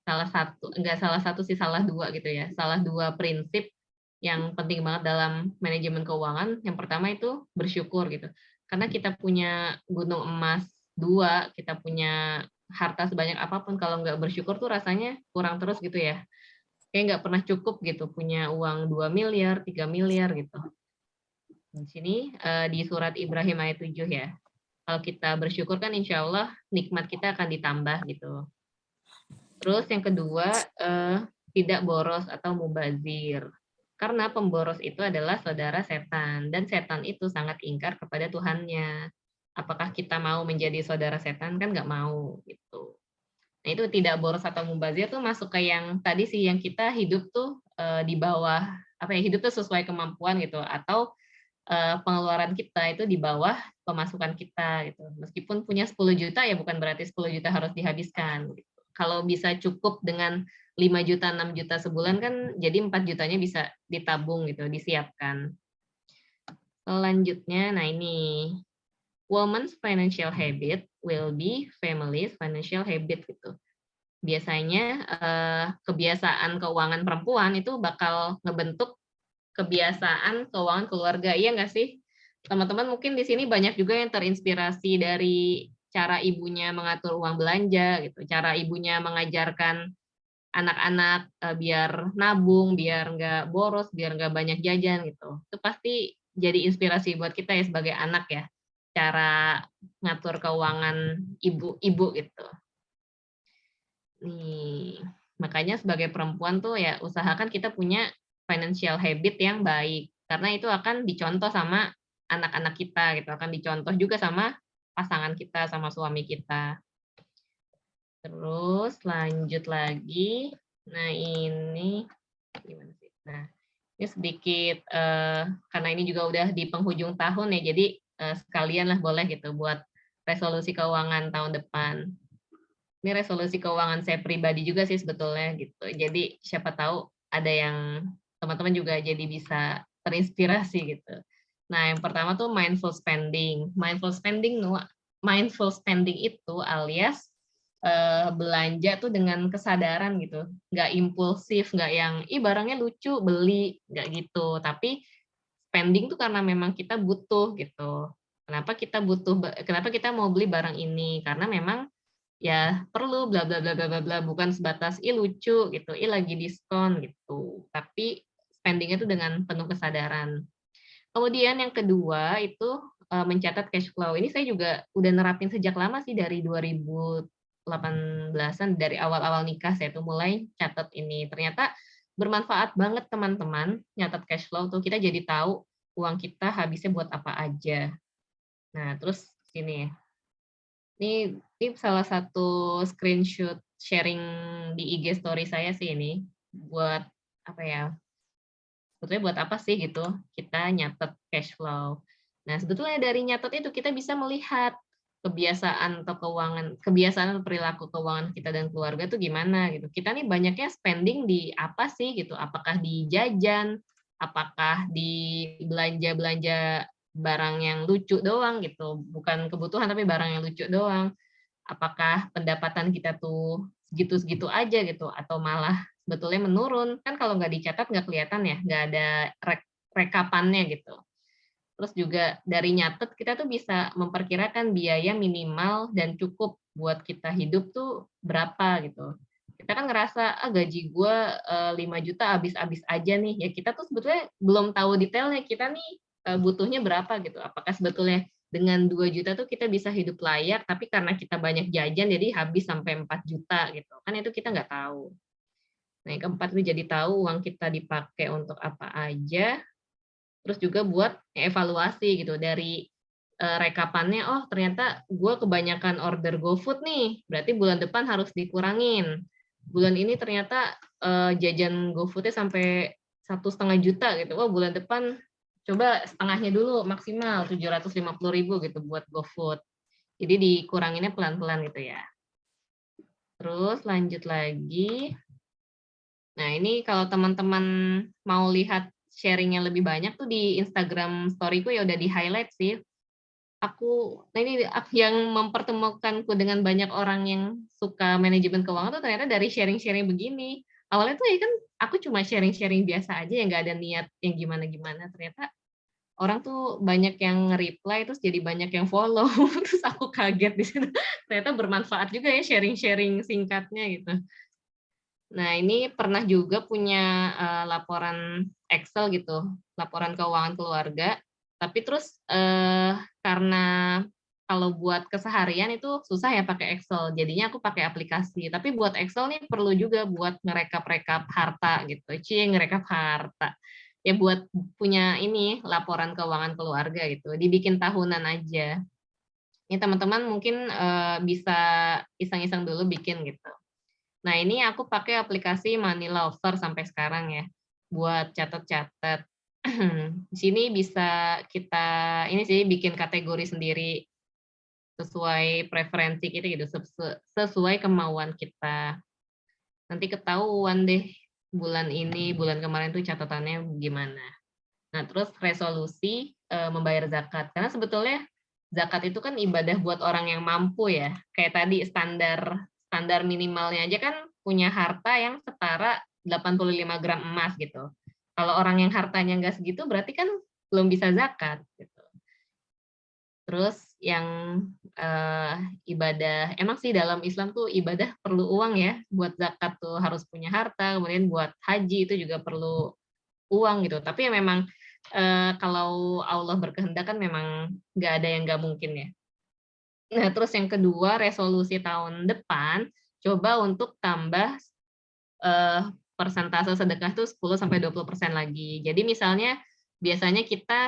salah satu sih, salah 2 gitu ya, salah 2 prinsip yang penting banget dalam manajemen keuangan. Yang pertama itu bersyukur gitu. Karena kita punya gunung emas 2, kita punya harta sebanyak apapun, kalau nggak bersyukur tuh rasanya kurang terus gitu ya. Kayak nggak pernah cukup gitu, punya uang 2 miliar, 3 miliar gitu. Di sini, di surat Ibrahim ayat 7 ya. Kalau kita bersyukur kan insya Allah nikmat kita akan ditambah gitu. Terus yang kedua, tidak boros atau mubazir. Karena pemboros itu adalah saudara setan, dan setan itu sangat ingkar kepada Tuhannya. Apakah kita mau menjadi saudara setan? Kan nggak mau, gitu. Nah, itu tidak boros atau mubazir tuh masuk ke yang tadi sih, yang kita hidup tuh, di bawah, apa ya, hidup tuh sesuai kemampuan gitu, atau, pengeluaran kita itu di bawah pemasukan kita gitu. Meskipun punya 10 juta ya bukan berarti 10 juta harus dihabiskan gitu. Kalau bisa cukup dengan 5 juta, 6 juta sebulan kan jadi 4 jutanya bisa ditabung gitu, disiapkan. Selanjutnya, nah ini, woman's financial habit will be family's financial habit gitu. Biasanya, kebiasaan keuangan perempuan itu bakal ngebentuk kebiasaan keuangan keluarga, iya nggak sih? Teman-teman mungkin di sini banyak juga yang terinspirasi dari cara ibunya mengatur uang belanja gitu, cara ibunya mengajarkan anak-anak, biar nabung, biar nggak boros, biar nggak banyak jajan gitu. Itu pasti jadi inspirasi buat kita ya sebagai anak ya, cara ngatur keuangan ibu-ibu gitu. Nih, makanya sebagai perempuan tuh ya usahakan kita punya financial habit yang baik, karena itu akan dicontoh sama anak-anak kita gitu, akan dicontoh juga sama pasangan kita, sama suami kita. Terus lanjut lagi, nah ini gimana sih? Nah, ini sedikit, karena ini juga udah di penghujung tahun ya, jadi, sekalian lah boleh gitu buat resolusi keuangan tahun depan. Ini resolusi keuangan saya pribadi juga sih sebetulnya gitu. Jadi siapa tahu ada yang teman-teman juga jadi bisa terinspirasi gitu. Nah, yang pertama tuh mindful spending. Mindful spending itu alias, belanja tuh dengan kesadaran gitu, nggak impulsif, nggak yang, "Ih, barangnya lucu, beli," nggak gitu. Tapi spending tuh karena memang kita butuh gitu. Kenapa kita mau beli barang ini, karena memang ya perlu bla bla bla bla bla bla, bukan sebatas, "Ih lucu," gitu, "Ih lagi diskon," gitu. Tapi spending-nya itu dengan penuh kesadaran. Kemudian yang kedua itu, mencatat cash flow. Ini saya juga udah nerapin sejak lama sih dari 2018-an, dari awal-awal nikah saya tuh mulai catat ini. Ternyata bermanfaat banget teman-teman, nyatat cash flow tuh, kita jadi tahu uang kita habisnya buat apa aja. Nah terus sini, ini salah satu screenshot sharing di IG story saya sih ini, buat apa ya, sebetulnya buat apa sih gitu, kita nyatet cash flow. Nah, sebetulnya dari nyatet itu kita bisa melihat kebiasaan atau perilaku keuangan kita dan keluarga tuh gimana gitu. Kita nih banyaknya spending di apa sih gitu, apakah di jajan, apakah di belanja-belanja barang yang lucu doang gitu, bukan kebutuhan tapi barang yang lucu doang. Apakah pendapatan kita tuh segitu-segitu aja gitu, atau malah sebetulnya menurun? Kan kalau nggak dicatat nggak kelihatan ya, nggak ada rekapannya gitu. Terus juga dari nyatet kita tuh bisa memperkirakan biaya minimal dan cukup buat kita hidup tuh berapa gitu. Kita kan ngerasa gaji gue 5 juta habis-habis aja nih. Ya kita tuh sebetulnya belum tahu detailnya kita nih butuhnya berapa gitu. Apakah sebetulnya dengan 2 juta tuh kita bisa hidup layak, tapi karena kita banyak jajan jadi habis sampai 4 juta gitu. Kan itu kita nggak tahu. Nah, yang keempat itu jadi tahu uang kita dipakai untuk apa aja, terus juga buat evaluasi gitu dari rekapannya, oh ternyata gue kebanyakan order GoFood nih, berarti bulan depan harus dikurangin. Bulan ini ternyata jajan GoFood-nya sampai 1,5 juta gitu, oh bulan depan coba setengahnya dulu maksimal 750.000 gitu buat GoFood. Jadi dikuranginnya pelan-pelan gitu ya. Terus lanjut lagi. Nah, ini kalau teman-teman mau lihat sharing yang lebih banyak tuh di Instagram story-ku ya udah di-highlight sih. Nah ini yang mempertemukanku dengan banyak orang yang suka manajemen keuangan tuh ternyata dari sharing-sharing begini. Awalnya tuh ya kan aku cuma sharing-sharing biasa aja yang nggak ada niat yang gimana-gimana. Ternyata orang tuh banyak yang reply terus jadi banyak yang follow. Terus aku kaget di situ. Ternyata bermanfaat juga ya sharing-sharing singkatnya gitu. Nah, ini pernah juga punya laporan Excel gitu, laporan keuangan keluarga, tapi terus karena kalau buat keseharian itu susah ya pakai Excel, jadinya aku pakai aplikasi. Tapi buat Excel nih perlu juga buat ngerekap-rekap harta gitu, ngerekap harta. Ya buat punya ini laporan keuangan keluarga gitu, dibikin tahunan aja. Ini teman-teman mungkin bisa iseng-iseng dulu bikin gitu. Nah, ini aku pakai aplikasi Money Lover sampai sekarang ya, buat catat-catat. Di sini bisa kita ini sih bikin kategori sendiri sesuai preferensi kita gitu, sesuai kemauan kita. Nanti ketahuan deh bulan ini, bulan kemarin tuh catatannya gimana. Nah, terus resolusi membayar zakat. Karena sebetulnya zakat itu kan ibadah buat orang yang mampu ya. Kayak tadi standar minimalnya aja kan punya harta yang setara 85 gram emas gitu. Kalau orang yang hartanya nggak segitu berarti kan belum bisa zakat gitu. Terus yang ibadah, emang sih dalam Islam tuh ibadah perlu uang ya. Buat zakat tuh harus punya harta, kemudian buat haji itu juga perlu uang gitu. Tapi ya memang kalau Allah berkehendak kan memang nggak ada yang nggak mungkin ya. Nah, terus yang kedua, resolusi tahun depan, coba untuk tambah persentase sedekah tuh 10-20% lagi. Jadi misalnya biasanya kita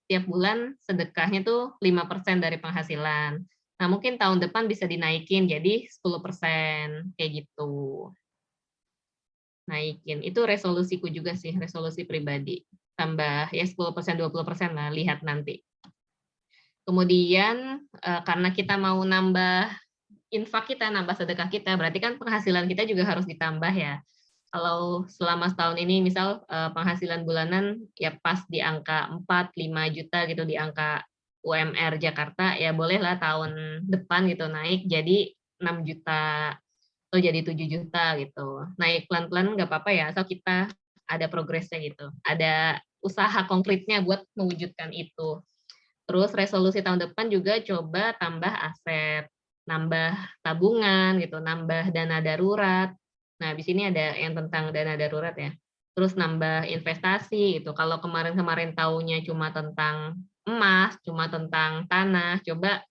tiap bulan sedekahnya tuh 5% dari penghasilan. Nah, mungkin tahun depan bisa dinaikin jadi 10%, kayak gitu. Naikin. Itu resolusiku juga sih, resolusi pribadi. Tambah ya 10%, 20% lah, lihat nanti. Kemudian karena kita mau nambah infak kita, nambah sedekah kita, berarti kan penghasilan kita juga harus ditambah ya. Kalau selama setahun ini misal penghasilan bulanan ya pas di angka 4-5 juta gitu, di angka UMR Jakarta, ya bolehlah tahun depan gitu naik jadi 6 juta atau jadi 7 juta gitu. Naik pelan-pelan nggak apa-apa ya, asal kita ada progresnya gitu. Ada usaha konkretnya buat mewujudkan itu. Terus resolusi tahun depan juga coba tambah aset, nambah tabungan gitu, nambah dana darurat. Nah, di sini ada yang tentang dana darurat ya. Terus nambah investasi itu. Kalau kemarin-kemarin taunya cuma tentang emas, cuma tentang tanah, coba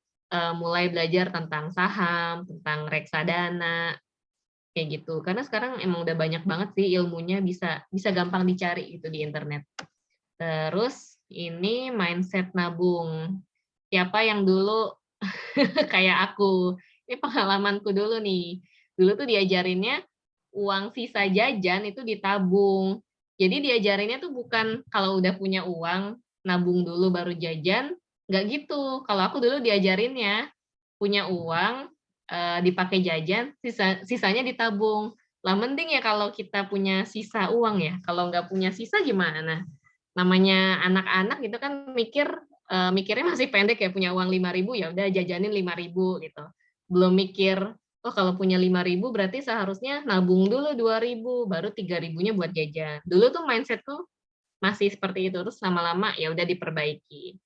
mulai belajar tentang saham, tentang reksadana, kayak gitu. Karena sekarang emang udah banyak banget sih ilmunya, bisa gampang dicari gitu di internet. Terus ini mindset nabung. Siapa yang dulu kayak aku, ini pengalamanku dulu nih. Dulu tuh diajarinnya uang sisa jajan itu ditabung. Jadi diajarinnya tuh bukan kalau udah punya uang, nabung dulu baru jajan, nggak gitu. Kalau aku dulu diajarinnya, punya uang, dipakai jajan, sisanya ditabung. Lah mending ya kalau kita punya sisa uang ya, kalau nggak punya sisa gimana? Namanya anak-anak gitu kan mikirnya masih pendek ya, punya uang 5.000 ya udah jajanin 5.000 gitu. Belum mikir, oh kalau punya 5.000 berarti seharusnya nabung dulu 2.000 baru 3.000-nya buat jajan. Dulu tuh mindsetku masih seperti itu terus lama-lama ya udah diperbaiki.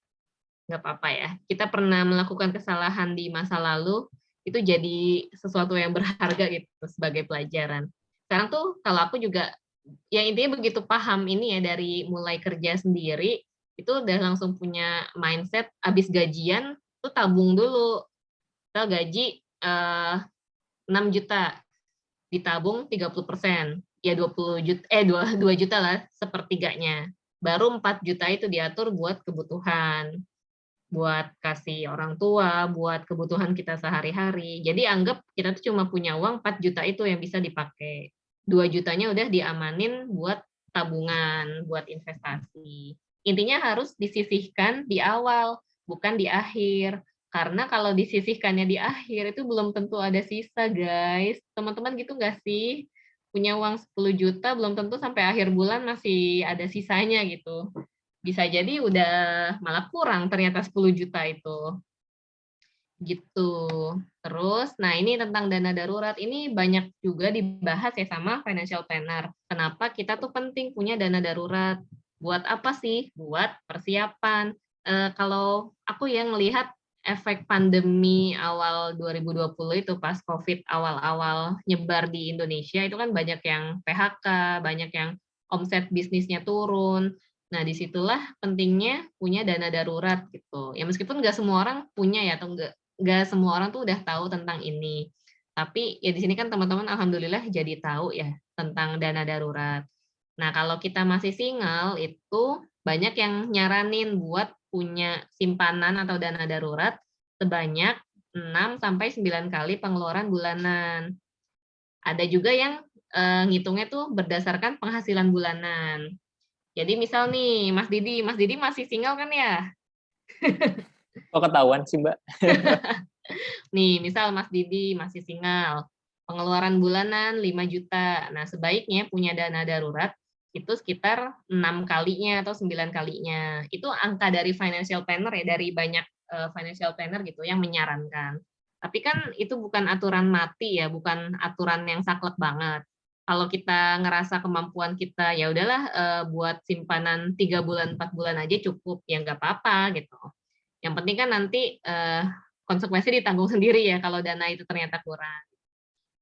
Nggak apa-apa ya. Kita pernah melakukan kesalahan di masa lalu, itu jadi sesuatu yang berharga gitu sebagai pelajaran. Sekarang tuh kalau aku juga, ya intinya begitu paham ini ya dari mulai kerja sendiri, itu udah langsung punya mindset habis gajian tuh tabung dulu. Kita gaji 6 juta, ditabung 30%, ya 20 juta, 2 juta lah sepertiganya. Baru 4 juta itu diatur buat kebutuhan, buat kasih orang tua, buat kebutuhan kita sehari-hari. Jadi anggap kita tuh cuma punya uang 4 juta itu yang bisa dipakai. 2 jutanya udah diamanin buat tabungan, buat investasi. Intinya harus disisihkan di awal, bukan di akhir. Karena kalau disisihkannya di akhir itu belum tentu ada sisa, guys. Teman-teman gitu nggak sih? Punya uang 10 juta belum tentu sampai akhir bulan masih ada sisanya gitu. Bisa jadi udah malah kurang ternyata 10 juta itu. Gitu. Terus, nah ini tentang dana darurat, ini banyak juga dibahas ya sama financial planner. Kenapa kita tuh penting punya dana darurat? Buat apa sih? Buat persiapan. Kalau aku yang melihat efek pandemi awal 2020 itu pas COVID awal-awal nyebar di Indonesia, itu kan banyak yang PHK, banyak yang omset bisnisnya turun. Nah, disitulah pentingnya punya dana darurat gitu. Ya meskipun nggak semua orang punya ya, atau nggak semua orang tuh udah tahu tentang ini. Tapi ya di sini kan teman-teman alhamdulillah jadi tahu ya tentang dana darurat. Nah, kalau kita masih single itu banyak yang nyaranin buat punya simpanan atau dana darurat sebanyak 6 sampai 9 kali pengeluaran bulanan. Ada juga yang ngitungnya tuh berdasarkan penghasilan bulanan. Jadi misal nih Mas Didi masih single kan ya? Kok ketahuan sih, Mbak? Nih, misal Mas Didi masih single, pengeluaran bulanan 5 juta. Nah, sebaiknya punya dana darurat itu sekitar 6 kalinya atau 9 kalinya. Itu angka dari financial planner ya, dari banyak financial planner gitu yang menyarankan. Tapi kan itu bukan aturan mati ya, bukan aturan yang saklek banget. Kalau kita ngerasa kemampuan kita ya udahlah buat simpanan 3 bulan 4 bulan aja cukup, ya nggak apa-apa gitu. Yang penting kan nanti konsekuensi ditanggung sendiri ya kalau dana itu ternyata kurang.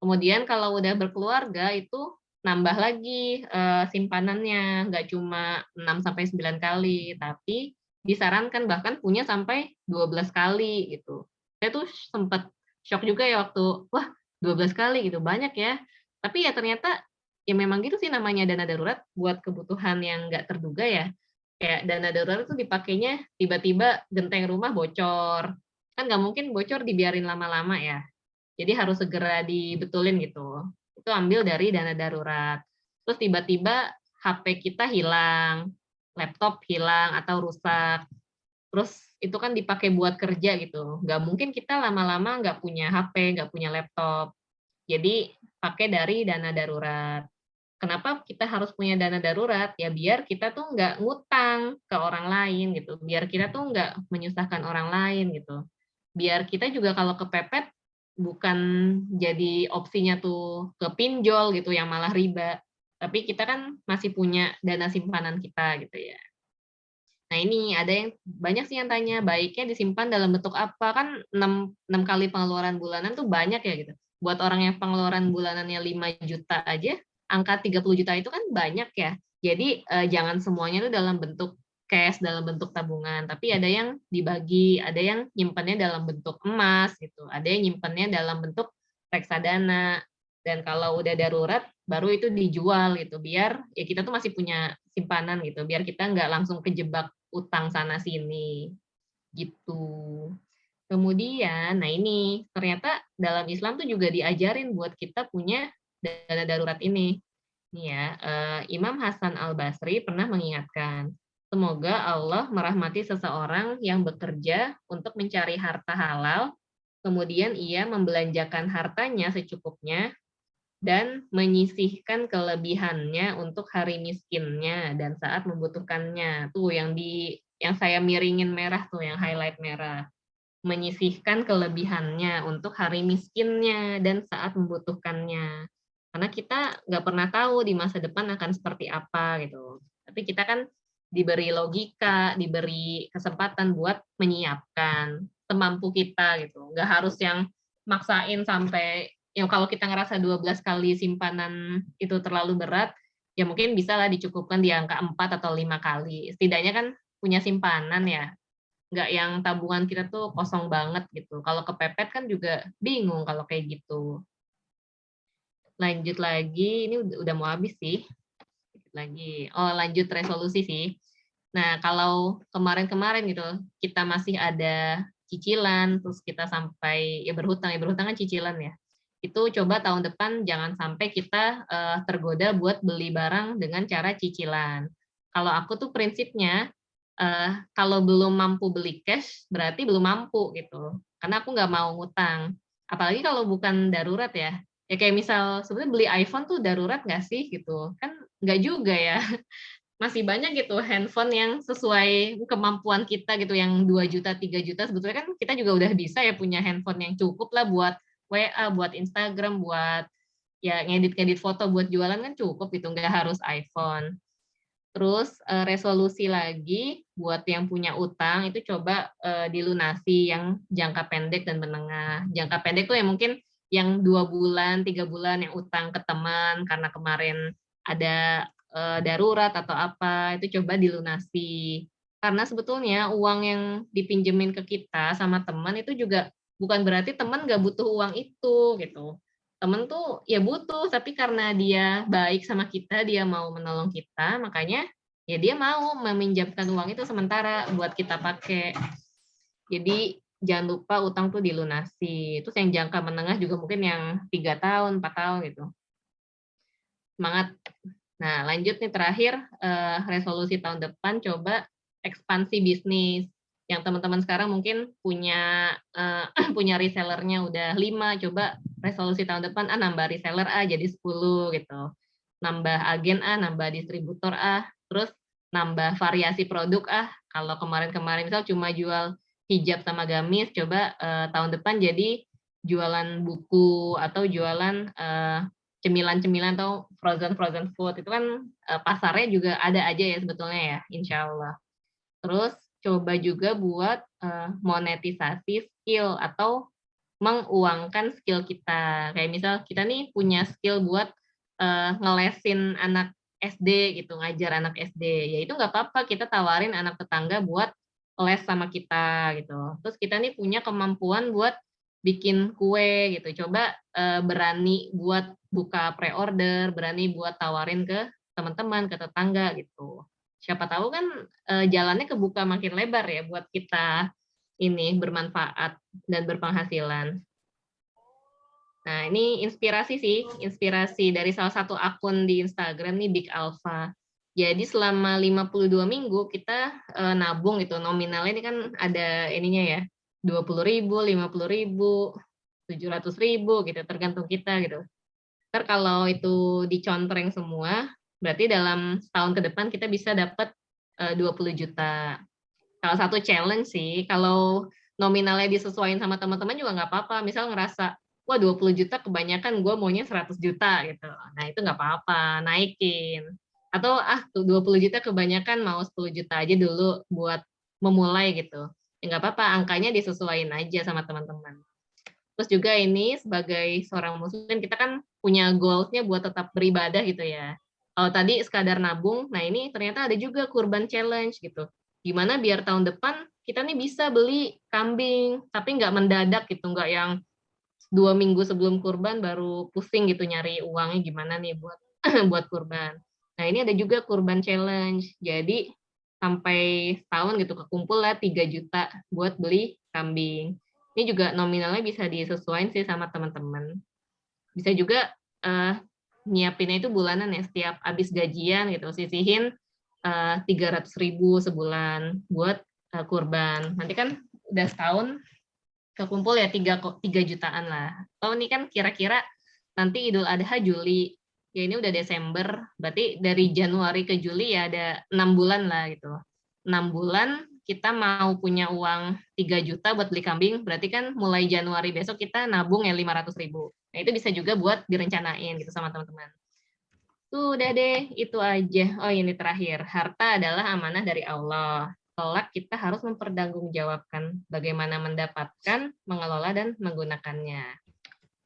Kemudian kalau udah berkeluarga itu nambah lagi simpanannya, nggak cuma 6 sampai 9 kali, tapi disarankan bahkan punya sampai 12 kali gitu. Saya tuh sempat shock juga ya waktu, wah 12 kali gitu, banyak ya. Tapi ya ternyata ya memang gitu sih namanya dana darurat buat kebutuhan yang nggak terduga ya. Kayak dana darurat itu dipakainya tiba-tiba genteng rumah bocor. Kan nggak mungkin bocor dibiarin lama-lama ya. Jadi harus segera dibetulin gitu. Itu ambil dari dana darurat. Terus tiba-tiba HP kita hilang, laptop hilang atau rusak. Terus itu kan dipakai buat kerja gitu. Nggak mungkin kita lama-lama nggak punya HP, nggak punya laptop. Jadi pakai dari dana darurat. Kenapa kita harus punya dana darurat? Ya biar kita tuh nggak ngutang ke orang lain gitu. Biar kita tuh nggak menyusahkan orang lain gitu. Biar kita juga kalau kepepet bukan jadi opsinya tuh ke pinjol gitu yang malah riba. Tapi kita kan masih punya dana simpanan kita gitu ya. Nah ini ada yang banyak sih yang tanya, baiknya disimpan dalam bentuk apa? Kan 6 kali pengeluaran bulanan tuh banyak ya gitu. Buat orang yang pengeluaran bulanannya 5 juta aja, angka 30 juta itu kan banyak ya. Jadi jangan semuanya tuh dalam bentuk cash, dalam bentuk tabungan. Tapi ada yang dibagi, ada yang nyimpannya dalam bentuk emas gitu, ada yang nyimpannya dalam bentuk reksadana. Dan kalau udah darurat, baru itu dijual gitu. Biar ya kita tuh masih punya simpanan gitu. Biar kita nggak langsung kejebak utang sana sini gitu. Kemudian, nah ini ternyata dalam Islam tuh juga diajarin buat kita punya dana darurat ini. Nih ya, Imam Hasan Al-Basri pernah mengingatkan, semoga Allah merahmati seseorang yang bekerja untuk mencari harta halal, kemudian ia membelanjakan hartanya secukupnya dan menyisihkan kelebihannya untuk hari miskinnya dan saat membutuhkannya. Tuh yang saya miringin merah tuh, yang highlight merah. Menyisihkan kelebihannya untuk hari miskinnya dan saat membutuhkannya. Karena kita nggak pernah tahu di masa depan akan seperti apa gitu. Tapi kita kan diberi logika, diberi kesempatan buat menyiapkan semampu kita gitu. Nggak harus yang maksain sampai, ya kalau kita ngerasa 12 kali simpanan itu terlalu berat, ya mungkin bisa lah dicukupkan di angka 4 atau 5 kali. Setidaknya kan punya simpanan ya, nggak yang tabungan kita tuh kosong banget gitu. Kalau kepepet kan juga bingung kalau kayak gitu. Lanjut lagi, ini udah mau habis sih. Sedikit lagi. Oh, lanjut resolusi sih. Nah, kalau kemarin-kemarin gitu, kita masih ada cicilan, terus kita sampai ya berhutang kan cicilan ya. Itu coba tahun depan jangan sampai kita tergoda buat beli barang dengan cara cicilan. Kalau aku tuh prinsipnya, kalau belum mampu beli cash, berarti belum mampu gitu. Karena aku nggak mau ngutang. Apalagi kalau bukan darurat ya. Ya kayak misal sebenarnya beli iPhone tuh darurat nggak sih gitu? Kan nggak juga ya. Masih banyak gitu handphone yang sesuai kemampuan kita gitu, yang 2 juta, 3 juta, sebetulnya kan kita juga udah bisa ya punya handphone yang cukup lah buat WA, buat Instagram, buat ya ngedit-ngedit foto, buat jualan kan cukup gitu, nggak harus iPhone. Terus resolusi lagi buat yang punya utang itu coba dilunasi yang jangka pendek dan menengah. Jangka pendek tuh ya mungkin yang 2 bulan, 3 bulan yang utang ke teman karena kemarin ada darurat atau apa, itu coba dilunasi. Karena sebetulnya uang yang dipinjemin ke kita sama teman itu juga bukan berarti teman nggak butuh uang itu gitu. Temen tuh ya butuh, tapi karena dia baik sama kita, dia mau menolong kita, makanya ya dia mau meminjamkan uang itu sementara buat kita pakai. Jadi jangan lupa utang tuh dilunasi. Terus yang jangka menengah juga mungkin yang 3 tahun, 4 tahun gitu. Semangat. Nah, lanjut nih terakhir, resolusi tahun depan coba ekspansi bisnis. Yang teman-teman sekarang mungkin punya punya resellernya udah 5, coba resolusi tahun depan nambah reseller jadi 10 gitu. Nambah agen nambah distributor terus nambah variasi produk kalau kemarin-kemarin misal cuma jual hijab sama gamis, coba tahun depan jadi jualan buku atau jualan cemilan-cemilan atau frozen food. Itu kan pasarnya juga ada aja ya sebetulnya ya, insya Allah. Terus coba juga buat monetisasi skill atau menguangkan skill kita. Kayak misal kita nih punya skill buat ngelesin anak SD gitu, ngajar anak SD. Ya itu nggak apa-apa, kita tawarin anak tetangga buat les sama kita gitu. Terus kita nih punya kemampuan buat bikin kue gitu. Coba berani buat buka pre-order, berani buat tawarin ke teman-teman, ke tetangga gitu. Siapa tahu kan jalannya kebuka makin lebar ya buat kita ini bermanfaat dan berpenghasilan. Nah, ini inspirasi sih, inspirasi dari salah satu akun di Instagram nih, Big Alpha. Jadi selama 52 minggu kita nabung gitu, nominalnya ini kan ada ininya ya, 20.000, 50.000, 700.000 gitu, tergantung kita gitu. Ntar kalau itu dicontreng semua, berarti dalam setahun ke depan kita bisa dapat 20 juta. Salah satu challenge sih, kalau nominalnya disesuaikan sama teman-teman juga nggak apa-apa. Misal ngerasa, wah 20 juta kebanyakan, gue maunya 100 juta gitu. Nah itu nggak apa-apa, naikin. Atau 20 juta kebanyakan, mau 10 juta aja dulu buat memulai gitu. Ya nggak apa-apa, angkanya disesuaikan aja sama teman-teman. Terus juga ini sebagai seorang muslim, kita kan punya goals-nya buat tetap beribadah gitu ya. Kalau tadi sekadar nabung, nah ini ternyata ada juga kurban challenge gitu. Gimana biar tahun depan kita nih bisa beli kambing, tapi nggak mendadak gitu, nggak yang 2 minggu sebelum kurban baru pusing gitu nyari uangnya gimana nih buat buat kurban. Nah ini ada juga kurban challenge, jadi sampai setahun gitu kekumpul lah 3 juta buat beli kambing. Ini juga nominalnya bisa disesuaikan sih sama teman-teman. Bisa juga nyiapinnya itu bulanan ya, setiap habis gajian gitu, sisihin 300.000 sebulan buat kurban. Nanti kan udah setahun kekumpul ya 3 jutaan lah. Oh ini kan kira-kira nanti Idul Adha Juli, ya ini udah Desember, berarti dari Januari ke Juli ya ada 6 bulan lah gitu. 6 bulan kita mau punya uang 3 juta buat beli kambing, berarti kan mulai Januari besok kita nabung ya 500.000. Nah itu bisa juga buat direncanain gitu sama teman-teman. Sudah deh, itu aja. Oh, ini terakhir. Harta adalah amanah dari Allah. Kelak kita harus mempertanggungjawabkan bagaimana mendapatkan, mengelola, dan menggunakannya.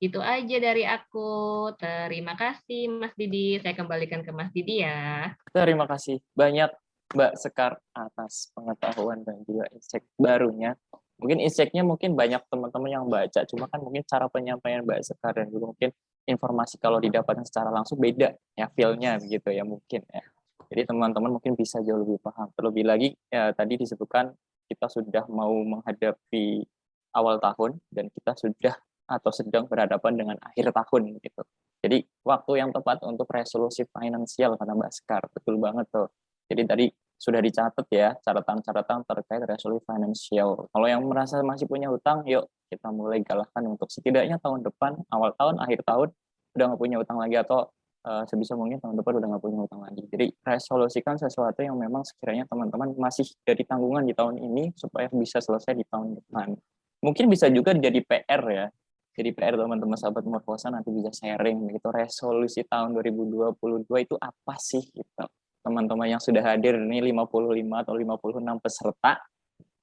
Itu aja dari aku. Terima kasih, Mas Didi. Saya kembalikan ke Mas Didi ya. Terima kasih banyak Mbak Sekar atas pengetahuan dan juga insight barunya. Mungkin insight-nya mungkin banyak teman-teman yang baca, cuma kan mungkin cara penyampaian Mbak Sekar dan juga mungkin informasi kalau didapatkan secara langsung beda ya feel-nya begitu ya mungkin ya. Jadi teman-teman mungkin bisa jauh lebih paham. Terlebih lagi ya, tadi disebutkan kita sudah mau menghadapi awal tahun dan kita sudah atau sedang berhadapan dengan akhir tahun gitu. Jadi waktu yang tepat untuk resolusi finansial kata Mbak Sekar, betul banget tuh. Jadi tadi sudah dicatat ya catatan-catatan terkait resolusi finansial. Kalau yang merasa masih punya hutang, yuk kita mulai galakkan untuk setidaknya tahun depan, awal tahun, akhir tahun udah nggak punya hutang lagi atau sebisa mungkin tahun depan udah nggak punya hutang lagi. Jadi resolusikan sesuatu yang memang sekiranya teman-teman masih jadi tanggungan di tahun ini supaya bisa selesai di tahun depan. Mungkin bisa juga jadi PR ya. Jadi PR teman-teman sahabat Morfosa nanti bisa sharing gitu resolusi tahun 2022 itu apa sih gitu. Teman-teman yang sudah hadir ini 55 atau 56 peserta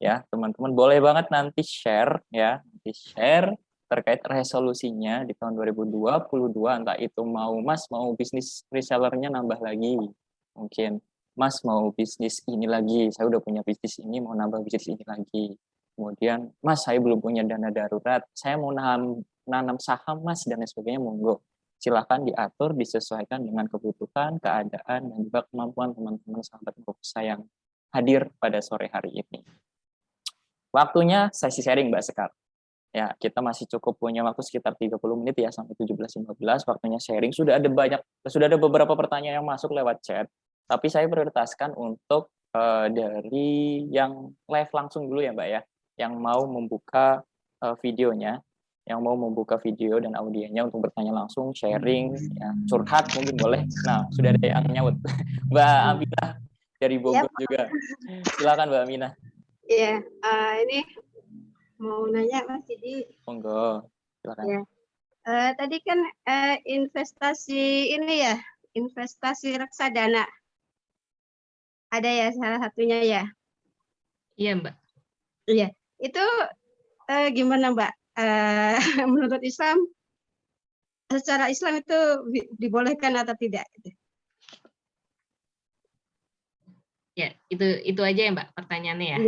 ya, teman-teman boleh banget nanti share ya, nanti share terkait resolusinya di tahun 2022, entah itu mau Mas mau bisnis resellernya nambah lagi, mungkin Mas mau bisnis ini lagi, saya udah punya bisnis ini mau nambah bisnis ini lagi, kemudian Mas saya belum punya dana darurat, saya mau nanam saham Mas dan lain sebagainya, monggo silahkan diatur disesuaikan dengan kebutuhan, keadaan dan juga kemampuan teman-teman sahabat Morfosa yang hadir pada sore hari ini. Waktunya sesi sharing Mbak Sekar. Ya, kita masih cukup punya waktu sekitar 30 menit ya sampai 17.15 waktunya sharing. Sudah ada beberapa pertanyaan yang masuk lewat chat, tapi saya prioritaskan untuk dari yang live langsung dulu ya Mbak ya, yang mau membuka videonya, yang mau membuka video dan audionya untuk bertanya langsung, sharing, ya, curhat mungkin boleh. Nah, sudah ada yang nyaut. Mbak Aminah dari Bogor juga. Silakan Mbak Aminah. Iya, ini mau nanya Mas Didi. Monggo, silakan. Ya. Tadi kan investasi ini ya, investasi reksadana. Ada ya salah satunya ya. Iya, Mbak. Iya, itu gimana Mbak? Menurut Islam, secara Islam itu dibolehkan atau tidak? Ya, itu aja ya Mbak pertanyaannya ya.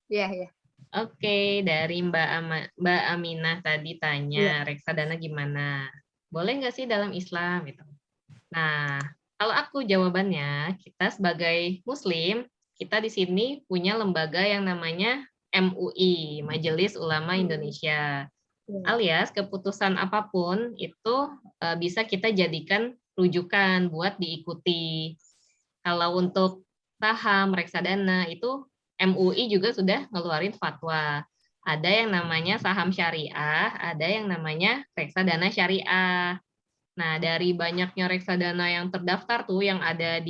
Iya, iya. Oke, dari Mbak Aminah tadi tanya reksadana gimana? Boleh nggak sih dalam Islam gitu? Nah, kalau aku jawabannya, kita sebagai Muslim, kita di sini punya lembaga yang namanya MUI, Majelis Ulama Indonesia. Alias keputusan apapun itu bisa kita jadikan rujukan buat diikuti. Kalau untuk saham, reksadana itu MUI juga sudah ngeluarin fatwa. Ada yang namanya saham syariah, ada yang namanya reksadana syariah. Nah, dari banyaknya reksadana yang terdaftar tuh yang ada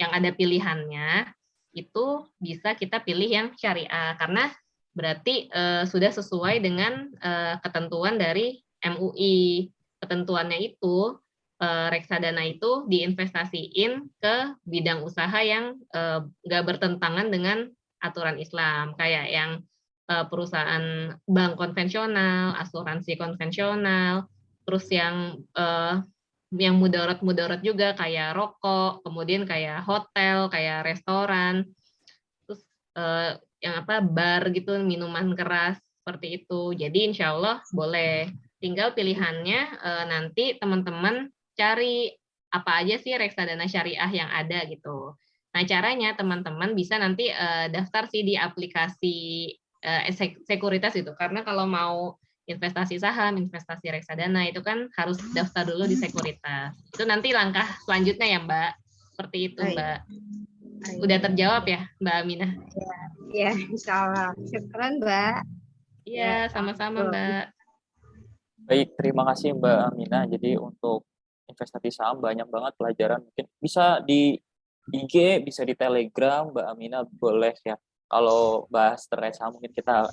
yang ada pilihannya, itu bisa kita pilih yang syariah karena berarti sudah sesuai dengan ketentuan dari MUI. Ketentuannya itu reksadana itu diinvestasiin ke bidang usaha yang nggak bertentangan dengan aturan Islam, kayak yang perusahaan bank konvensional, asuransi konvensional, terus yang mudarat-mudarat juga kayak rokok, kemudian kayak hotel, kayak restoran, terus yang bar gitu, minuman keras seperti itu. Jadi insya Allah boleh. Tinggal pilihannya nanti teman-teman cari apa aja sih reksadana syariah yang ada gitu. Nah caranya teman-teman bisa nanti daftar sih di aplikasi sekuritas itu. Karena kalau mau investasi saham, investasi reksadana itu kan harus daftar dulu di sekuritas. Itu nanti langkah selanjutnya ya Mbak. Seperti itu Mbak. Udah terjawab ya Mbak Aminah? Ya, insya Allah. Syukran Mbak. Iya, sama-sama Mbak. Baik, terima kasih Mbak Aminah. Jadi untuk investasi saham banyak banget pelajaran. Mungkin bisa di IG, bisa di Telegram, Mbak Aminah boleh ya. Kalau bahas terkait saham mungkin kita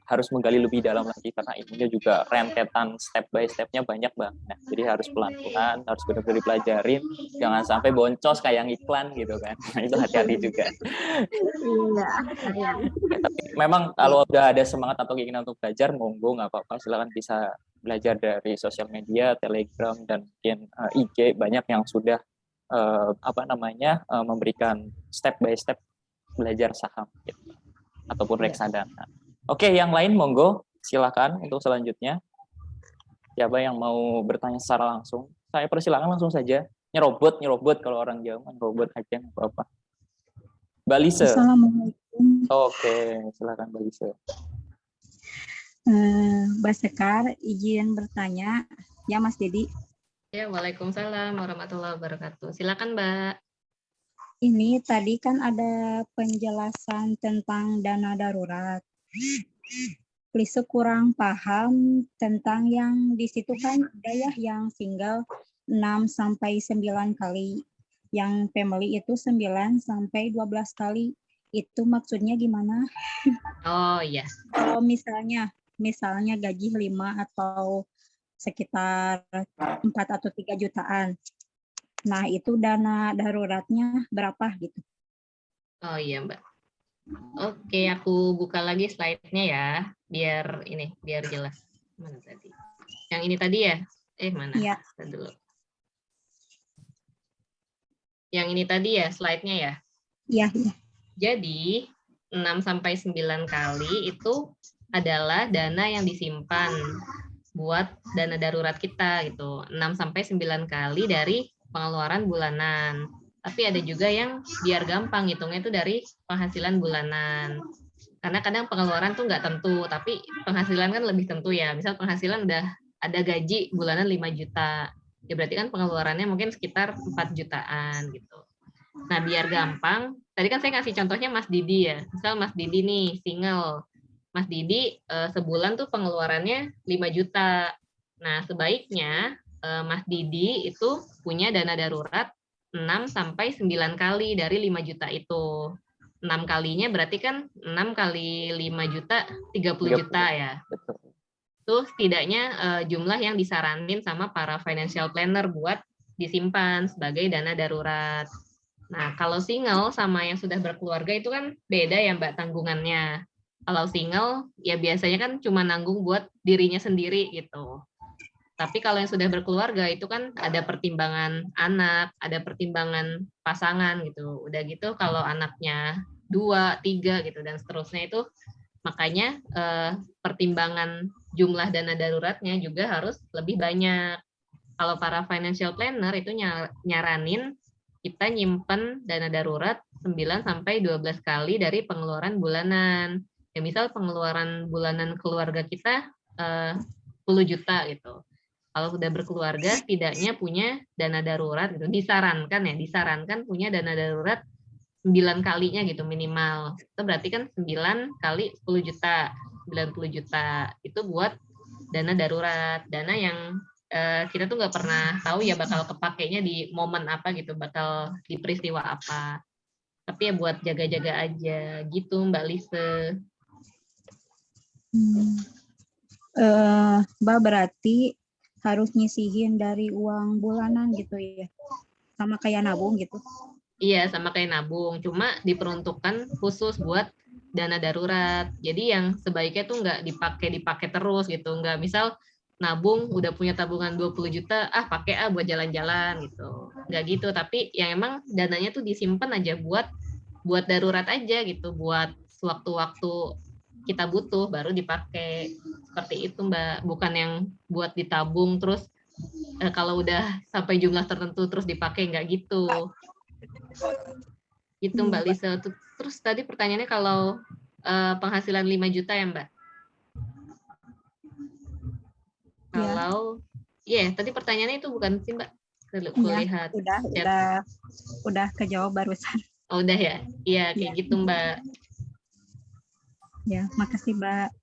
harus menggali lebih dalam lagi karena ilmunya juga rentetan step by stepnya banyak banget. Nah, jadi harus pelan-pelan, harus benar-benar dipelajarin, jangan sampai boncos kayak yang iklan gitu kan. Nah, itu hati-hati juga. Iya, sayang. Ya, tapi memang kalau udah ada semangat atau keinginan untuk belajar, monggo nggak apa-apa, silakan bisa belajar dari sosial media, Telegram dan mungkin IG, banyak yang sudah memberikan step by step belajar saham gitu, ataupun reksadana. Oke, yang lain monggo silakan untuk selanjutnya. Siapa yang mau bertanya secara langsung? Saya persilakan langsung saja. Nyerobot kalau orang Jawa, nyerobot aja nggak apa-apa. Mbak Lise. Assalamualaikum. Oke, silakan Mbak Lise. Mbak Sekar, izin bertanya. Ya, Mas Dedi. Ya, waalaikumsalam warahmatullahi wabarakatuh. Silakan, Mbak. Ini tadi kan ada penjelasan tentang dana darurat. Please kurang paham tentang yang di situ kan ada ya yang single 6 sampai 9 kali. Yang family itu 9 sampai 12 kali. Itu maksudnya gimana? Oh iya. Kalau misalnya gaji 5 atau sekitar 4 atau 3 jutaan. Nah, itu dana daruratnya berapa gitu? Oh iya, Mbak. Oke, aku buka lagi slide-nya ya, biar jelas. Mana tadi? Yang ini tadi ya? Mana? Iya. Dulu. Yang ini tadi ya, slide-nya ya? Iya, iya. Jadi, 6 sampai 9 kali itu adalah dana yang disimpan buat dana darurat kita gitu. 6 sampai 9 kali dari pengeluaran bulanan. Tapi ada juga yang biar gampang hitungnya itu dari penghasilan bulanan. Karena kadang pengeluaran tuh nggak tentu, tapi penghasilan kan lebih tentu ya. Misal penghasilan udah ada gaji bulanan 5 juta. Ya berarti kan pengeluarannya mungkin sekitar 4 jutaan gitu. Nah, biar gampang, tadi kan saya kasih contohnya Mas Didi ya. Misal Mas Didi nih single. Mas Didi sebulan tuh pengeluarannya 5 juta. Nah, sebaiknya Mas Didi itu punya dana darurat 6 sampai 9 kali dari 5 juta itu. 6 kalinya berarti kan 6 kali 5 juta, 30 juta ya. Betul. Itu setidaknya jumlah yang disaranin sama para financial planner buat disimpan sebagai dana darurat. Nah, kalau single sama yang sudah berkeluarga itu kan beda ya Mbak tanggungannya. Kalau single, ya biasanya kan cuma nanggung buat dirinya sendiri gitu. Tapi kalau yang sudah berkeluarga itu kan ada pertimbangan anak, ada pertimbangan pasangan gitu. Udah gitu kalau anaknya 2, 3 gitu dan seterusnya itu makanya pertimbangan jumlah dana daruratnya juga harus lebih banyak. Kalau para financial planner itu nyaranin kita nyimpen dana darurat 9 sampai 12 kali dari pengeluaran bulanan. Ya misal pengeluaran bulanan keluarga kita 10 juta gitu. Kalau sudah berkeluarga, setidaknya punya dana darurat gitu. Disarankan punya dana darurat 9 kalinya gitu minimal. Itu berarti kan 9 kali 10 juta, 90 juta. Itu buat dana darurat, dana yang kita tuh nggak pernah tahu ya bakal kepakainya di momen apa gitu, bakal di peristiwa apa. Tapi ya buat jaga-jaga aja gitu Mbak Lise. Mbak berarti harus nyisihin dari uang bulanan gitu ya, sama kayak nabung gitu. Iya, sama kayak nabung, cuma diperuntukkan khusus buat dana darurat. Jadi yang sebaiknya tuh nggak dipakai terus gitu, nggak misal nabung udah punya tabungan 20 juta, pakai buat jalan-jalan gitu. Nggak gitu, tapi yang emang dananya tuh disimpan aja buat darurat aja gitu, buat sewaktu-waktu kita butuh baru dipakai. Seperti itu Mbak, bukan yang buat ditabung terus kalau udah sampai jumlah tertentu terus dipakai, nggak gitu. Gitu Mbak Lisa. Terus tadi pertanyaannya kalau penghasilan 5 juta ya Mbak? Kalau tadi pertanyaannya itu bukan sih Mbak? Iya, udah kejawab barusan. Oh, udah ya? Iya, kayak gitu Mbak. Ya, makasih Mbak.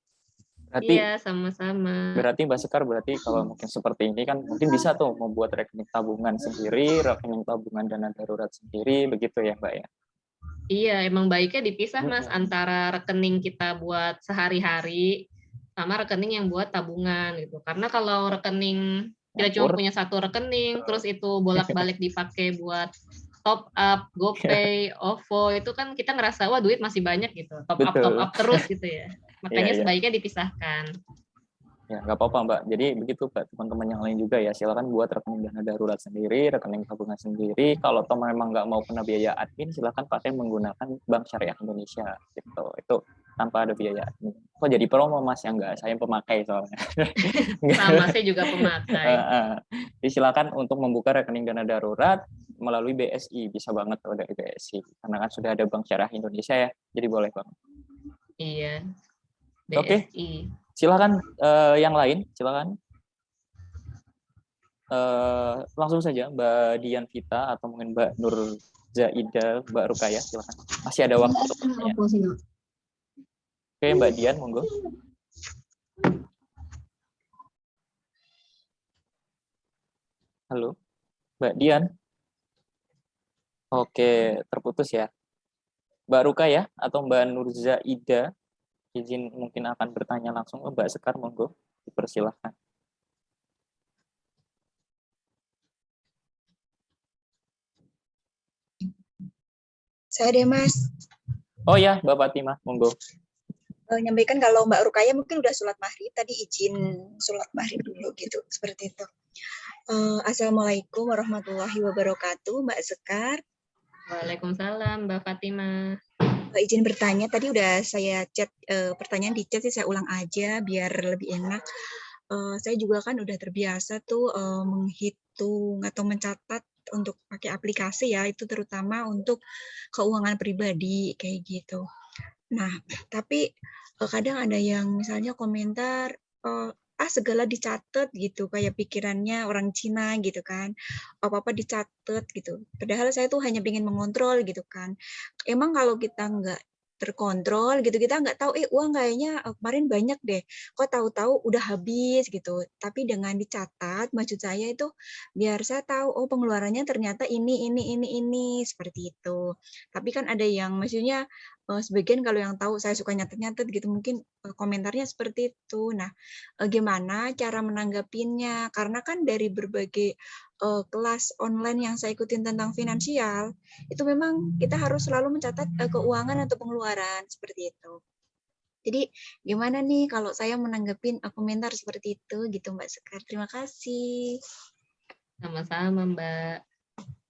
Berarti, iya, sama-sama. Berarti Mbak Sekar, kalau mungkin seperti ini kan mungkin bisa tuh membuat rekening tabungan sendiri, rekening tabungan dana darurat sendiri, begitu ya Mbak ya? Iya, emang baiknya dipisah Mas Mm-mm. antara rekening kita buat sehari-hari sama rekening yang buat tabungan gitu. Karena kalau rekening kita cuma Nyampur. punya satu rekening, terus itu bolak-balik dipakai buat top up, GoPay, OVO, itu kan kita ngerasa wah duit masih banyak gitu. Top Betul. up terus gitu ya. Iya, Makanya iya. sebaiknya dipisahkan. Ya, nggak apa-apa, Mbak. Jadi begitu, Mbak. Teman-teman yang lain juga ya, silakan buat rekening dana darurat sendiri, rekening tabungan sendiri. Kalau toh memang nggak mau kena biaya admin, silakan pakai menggunakan Bank Syariah Indonesia. Gitu. Itu tanpa ada biaya admin. Kok jadi promo, Mas? Yang nggak, saya pemakai soalnya. Sama saya juga pemakai. Jadi silakan untuk membuka rekening dana darurat melalui BSI. Bisa banget kalau dari BSI. Karena kan sudah ada Bank Syariah Indonesia ya, jadi boleh banget. Iya, Oke. BSI. Silakan yang lain, silakan. Langsung saja Mbak Dian Vita atau mungkin Mbak Nur Zaida, Mbak Rukaya, silakan. Masih ada waktu untuk bertanya. Oke, Mbak Dian, monggo. Halo, Mbak Dian. Oke, terputus ya. Mbak Rukaya atau Mbak Nur Zaida, izin mungkin akan bertanya langsung ke Mbak Sekar, monggo. Dipersilahkan. Saya deh Mas, Oh ya, Mbak Fatimah, monggo. nyampaikan kalau Mbak Rukaya mungkin udah sholat maghrib, tadi izin sholat maghrib dulu gitu, seperti itu. Assalamualaikum warahmatullahi wabarakatuh, Mbak Sekar. Waalaikumsalam, Mbak Fatimah. Izin bertanya, tadi udah saya chat, pertanyaan di chat sih saya ulang aja biar lebih enak. Saya juga kan udah terbiasa tuh menghitung atau mencatat untuk pakai aplikasi ya, itu terutama untuk keuangan pribadi kayak gitu. Nah, tapi kadang ada yang misalnya komentar, segala dicatat gitu, kayak pikirannya orang Cina gitu kan, apa-apa dicatat gitu. Padahal saya tuh hanya pengen mengontrol gitu kan. Emang kalau kita nggak terkontrol gitu, kita nggak tahu, uang kayaknya kemarin banyak deh, kok tahu-tahu udah habis gitu. Tapi dengan dicatat, maksud saya itu biar saya tahu, oh pengeluarannya ternyata ini, seperti itu. Tapi kan ada yang maksudnya sebagian kalau yang tahu saya suka nyatet-nyatet gitu mungkin komentarnya seperti itu. Nah, gimana cara menanggapinya? Karena kan dari berbagai kelas online yang saya ikutin tentang finansial, itu memang kita harus selalu mencatat keuangan atau pengeluaran seperti itu. Jadi gimana nih kalau saya menanggapin komentar seperti itu gitu Mbak Sekar. Terima kasih. Sama-sama, Mbak.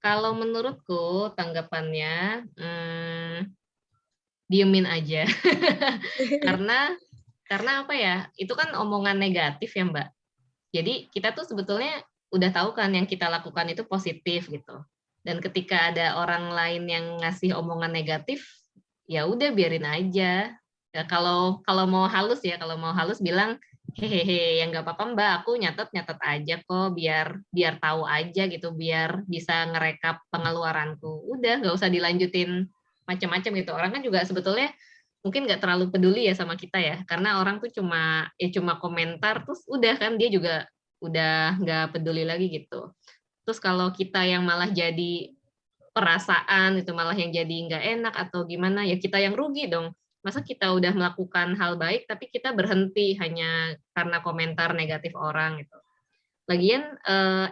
Kalau menurutku tanggapannya, diemin aja. Karena apa ya, itu kan omongan negatif ya Mbak. Jadi kita tuh sebetulnya udah tahu kan yang kita lakukan itu positif gitu. Dan ketika ada orang lain yang ngasih omongan negatif, ya udah biarin aja. Ya, kalau mau halus ya, kalau mau halus bilang hehehe, yang nggak apa-apa Mbak, aku nyatet aja kok, biar tahu aja gitu, biar bisa ngerekap pengeluaranku. Udah nggak usah dilanjutin macam-macam gitu. Orang kan juga sebetulnya mungkin nggak terlalu peduli ya sama kita ya, karena orang tuh cuma komentar terus udah kan dia juga udah nggak peduli lagi gitu. Terus kalau kita yang malah jadi perasaan itu malah yang jadi nggak enak atau gimana ya kita yang rugi dong. Masa kita udah melakukan hal baik tapi kita berhenti hanya karena komentar negatif orang gitu. Lagian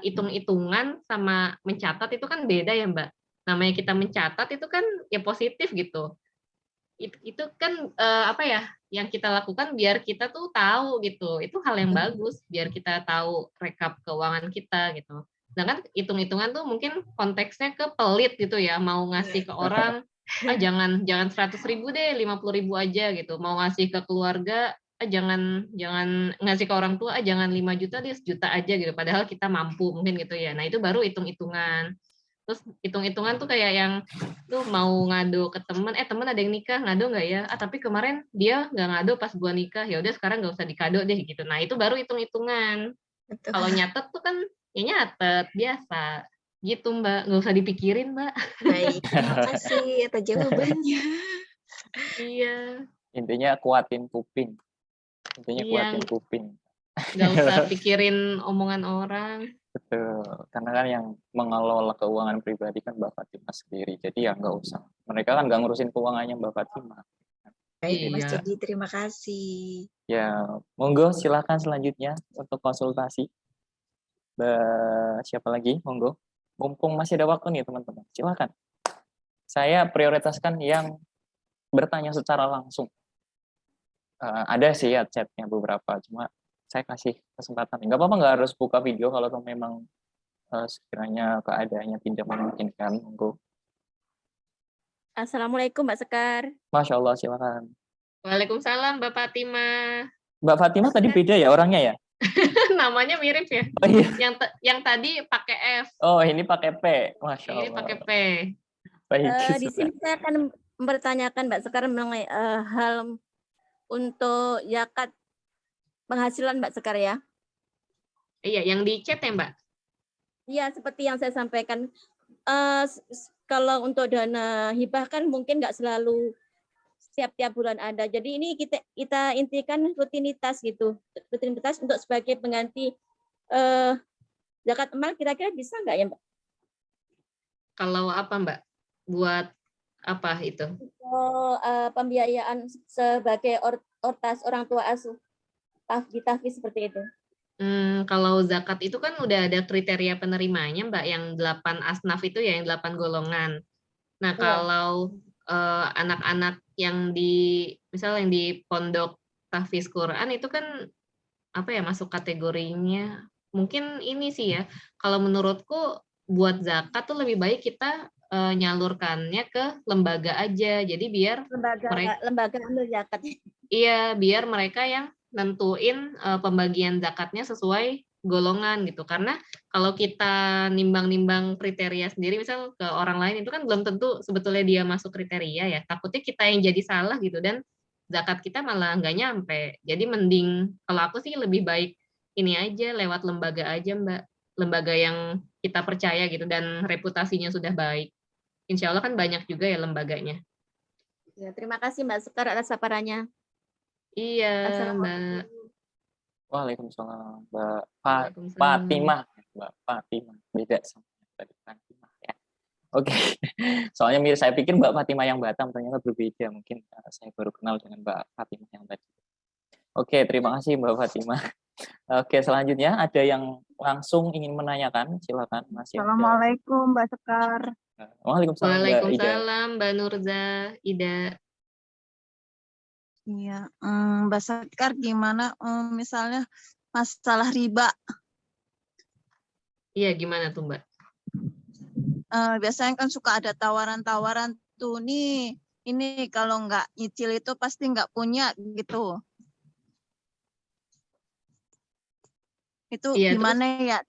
hitung-hitungan sama mencatat itu kan beda ya Mbak. Namanya kita mencatat itu kan ya positif gitu. Itu kan apa ya yang kita lakukan biar kita tuh tahu gitu, itu hal yang bagus biar kita tahu rekap keuangan kita gitu. Sedangkan hitung-hitungan tuh mungkin konteksnya ke pelit gitu ya, mau ngasih ke orang jangan 100.000 deh, 50.000 aja gitu, mau ngasih ke keluarga jangan ngasih ke orang tua jangan 5 juta deh, 1 juta aja gitu, padahal kita mampu mungkin gitu ya. Nah itu baru hitung-hitungan. Terus hitung-hitungan tuh kayak yang tuh mau ngado ke temen ada yang nikah, ngado nggak ya? Tapi kemarin dia nggak ngado pas gua nikah, ya udah sekarang nggak usah dikado deh gitu. Nah itu baru hitung-hitungan. Betul. Kalau nyatet tuh kan ya nyatet biasa gitu Mbak, nggak usah dipikirin Mbak. Baik, terima kasih atas jawabannya. Iya. Intinya kuatin kuping. Iya, Kuatin kuping. nggak usah pikirin omongan orang. Betul, karena kan yang mengelola keuangan pribadi kan Mbak Fatima sendiri, jadi ya nggak usah. Mereka kan nggak ngurusin keuangannya Mbak Fatima. Baik, Mas Iya. Jadi, terima kasih. Ya, monggo silakan selanjutnya untuk konsultasi. Siapa lagi? Monggo. Mumpung masih ada waktu nih teman-teman, silakan. Saya prioritaskan yang bertanya secara langsung. Ada sih ya chatnya beberapa, cuma saya kasih kesempatan. Nggak apa-apa, nggak harus buka video kalau memang sekiranya keadaannya tidak memungkinkan. Monggo. Assalamualaikum Mbak Sekar. Masya Allah, silakan. Waalaikumsalam Mbak Fatima. Mbak Fatima tadi beda ya orangnya ya? Namanya mirip ya. Oh iya. Yang tadi pakai F, Oh ini pakai P, Masya ini Allah. pakai P. Baik, Di sini saya akan mempertanyakan Mbak Sekar mengenai hal untuk zakat penghasilan Mbak Sekar ya. Iya, yang di chat ya Mbak. Iya, seperti yang saya sampaikan. Kalau untuk dana hibah kan mungkin nggak selalu tiap bulan ada. Jadi ini kita intikan rutinitas gitu. Rutinitas untuk sebagai pengganti zakat emal kira-kira bisa nggak ya Mbak? Kalau apa Mbak? Buat apa itu? Untuk pembiayaan sebagai ortas orang tua asuh. Tahfiz seperti itu. Kalau zakat itu kan udah ada kriteria penerimanya Mbak, yang 8 asnaf itu ya, yang 8 golongan. Nah, kalau anak-anak yang misalnya yang di pondok tahfiz Quran itu kan apa ya, masuk kategorinya mungkin ini sih ya, kalau menurutku buat zakat tuh lebih baik kita nyalurkannya ke lembaga aja, jadi biar lembaga ambil zakat. Iya, biar mereka yang nentuin pembagian zakatnya sesuai golongan gitu. Karena kalau kita nimbang-nimbang kriteria sendiri, misal ke orang lain, itu kan belum tentu sebetulnya dia masuk kriteria ya. Takutnya kita yang jadi salah gitu, dan zakat kita malah nggak nyampe. Jadi mending, kalau aku sih lebih baik ini aja, lewat lembaga aja Mbak. Lembaga yang kita percaya gitu, dan reputasinya sudah baik. Insya Allah kan banyak juga ya lembaganya. Ya, terima kasih Mbak Sekar atas saparannya. Iya, Mbak. Waalaikumsalam, Mbak Waalaikumsalam. Fatimah. Mbak Fatimah, beda sama tadi Fatimah ya. Oke, soalnya saya pikir Mbak Fatimah yang Batam, ternyata berbeda. Mungkin saya baru kenal dengan Mbak Fatimah yang tadi. Oke, terima kasih Mbak Fatimah. Oke, selanjutnya ada yang langsung ingin menanyakan, silakan Mas. Assalamualaikum Mbak Sekar. Waalaikumsalam Mbak Ida. Waalaikumsalam Mbak Nurza, Ida. Iya, Mbak Sekar gimana misalnya masalah riba? Iya, gimana tuh Mbak? Biasanya kan suka ada tawaran-tawaran tuh nih, ini kalau nggak nyicil itu pasti nggak punya gitu. Itu Iya, gimana ya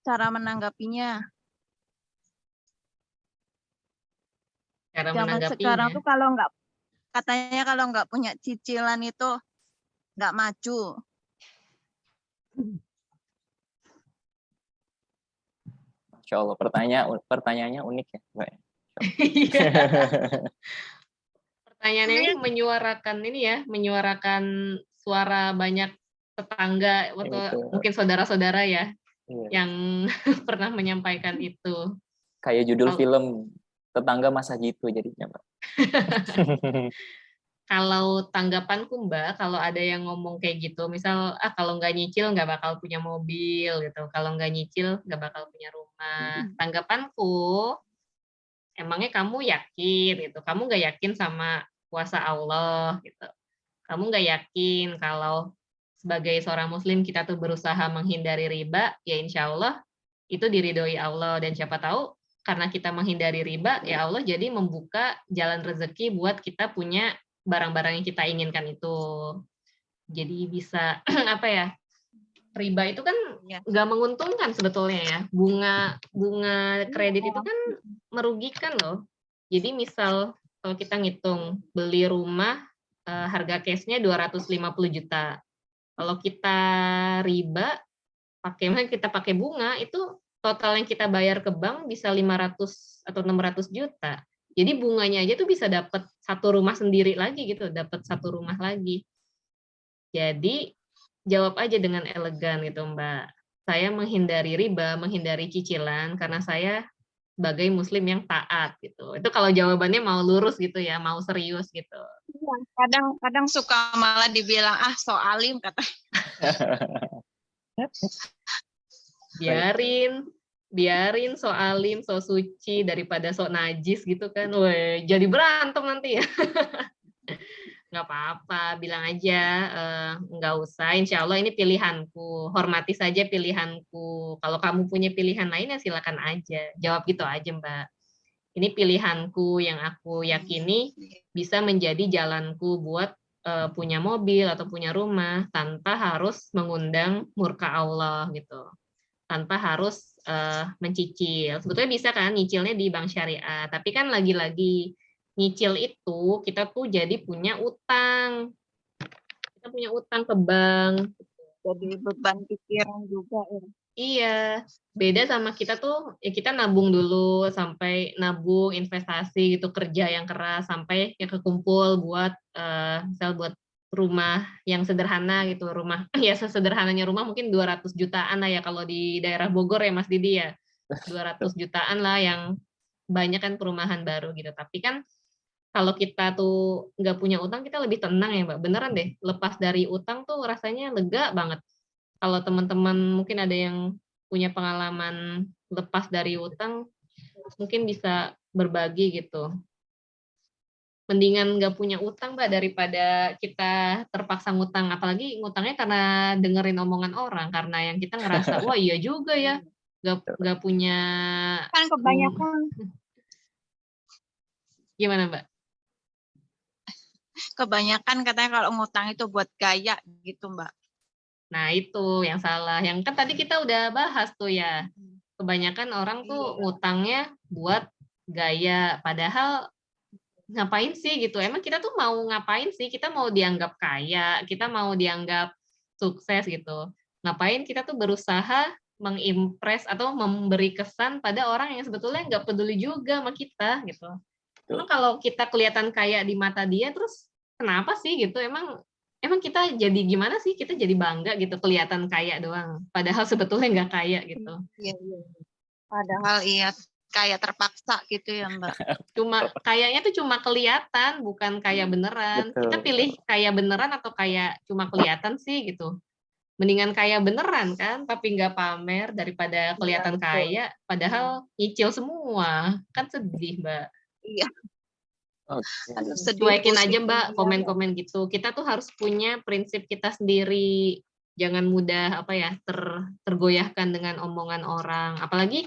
cara menanggapinya? Cara Zaman sekarang menanggapinya. tuh katanya kalau nggak punya cicilan itu nggak maju. Masya Allah, pertanyaannya unik ya, Mbak. Pertanyaannya ini menyuarakan suara banyak tetangga atau mungkin saudara-saudara ya, yang pernah menyampaikan itu. Kayak judul film Tetangga Masa Gitu jadinya, Mbak. Kalau tanggapanku Mbak, kalau ada yang ngomong kayak gitu, misal kalau nggak nyicil nggak bakal punya mobil gitu, kalau nggak nyicil nggak bakal punya rumah. Tanggapanku, emangnya kamu yakin gitu? Kamu nggak yakin sama kuasa Allah gitu? Kamu nggak yakin kalau sebagai seorang Muslim kita tuh berusaha menghindari riba, ya insya Allah itu diridhoi Allah, dan siapa tahu karena kita menghindari riba, ya Allah jadi membuka jalan rezeki buat kita punya barang-barang yang kita inginkan itu. Jadi bisa apa ya? Riba itu kan nggak menguntungkan sebetulnya ya. Bunga kredit itu kan merugikan loh. Jadi misal kalau kita ngitung beli rumah harga cashnya 250 juta. Kalau kita riba kita pakai bunga, itu total yang kita bayar ke bank bisa 500 atau 600 juta. Jadi bunganya aja tuh bisa dapat satu rumah sendiri lagi gitu, dapat satu rumah lagi. Jadi jawab aja dengan elegan gitu Mbak. saya menghindari riba, menghindari cicilan karena saya sebagai muslim yang taat gitu. Itu kalau jawabannya mau lurus gitu ya, mau serius gitu. Iya, kadang suka malah dibilang so alim kata. Biarin so alim, so suci daripada so najis gitu kan. Weh, jadi berantem nanti ya. Nggak apa-apa, bilang aja nggak usah. Insya Allah ini pilihanku, hormati saja pilihanku. Kalau kamu punya pilihan lain ya silakan aja. Jawab gitu aja Mbak. Ini pilihanku yang aku yakini bisa menjadi jalanku buat punya mobil atau punya rumah tanpa harus mengundang murka Allah gitu. Tanpa harus mencicil. Sebetulnya bisa kan nyicilnya di bank syariah, tapi kan lagi-lagi nyicil itu kita tuh jadi punya utang. Kita punya utang ke bank. Jadi beban pikiran juga ya. Iya, beda sama kita tuh, ya kita nabung dulu sampai nabung investasi gitu, kerja yang keras sampai ya kekumpul buat misal buat rumah yang sederhana gitu, rumah ya sesederhananya rumah mungkin 200 jutaan lah ya kalau di daerah Bogor ya Mas Didi ya. 200 jutaan lah yang banyak kan perumahan baru gitu. Tapi kan kalau kita tuh nggak punya utang kita lebih tenang ya Mbak. Beneran deh, lepas dari utang tuh rasanya lega banget. Kalau teman-teman mungkin ada yang punya pengalaman lepas dari utang, mungkin bisa berbagi gitu. Mendingan nggak punya utang, Mbak, daripada kita terpaksa ngutang. Apalagi ngutangnya karena dengerin omongan orang, karena yang kita ngerasa, wah iya juga ya, nggak punya... Kan kebanyakan Gimana, Mbak? kebanyakan katanya kalau ngutang itu buat gaya gitu, Mbak. Nah, itu yang salah. Yang kan tadi kita udah bahas tuh ya. Kebanyakan orang tuh ngutangnya buat gaya. Padahal ngapain sih gitu? Emang kita tuh mau ngapain sih? Kita mau dianggap kaya, kita mau dianggap sukses gitu. Ngapain kita tuh berusaha mengimpress atau memberi kesan pada orang yang sebetulnya nggak peduli juga sama kita gitu. Emang kalau kita kelihatan kaya di mata dia, terus kenapa sih gitu? Emang kita jadi gimana sih? Kita jadi bangga gitu kelihatan kaya doang. Padahal sebetulnya nggak kaya gitu. Iya. Padahal iya kayak terpaksa gitu ya Mbak. Kayaknya tuh cuma kelihatan, bukan kaya beneran. Betul. Kita pilih kaya beneran atau kaya cuma kelihatan sih gitu. Mendingan kaya beneran kan, tapi nggak pamer daripada kelihatan kaya, padahal nyicil semua. Kan sedih, Mbak. Iya. Okay. Cuekin aja Mbak komen-komen gitu. Kita tuh harus punya prinsip kita sendiri. Jangan mudah tergoyahkan dengan omongan orang. Apalagi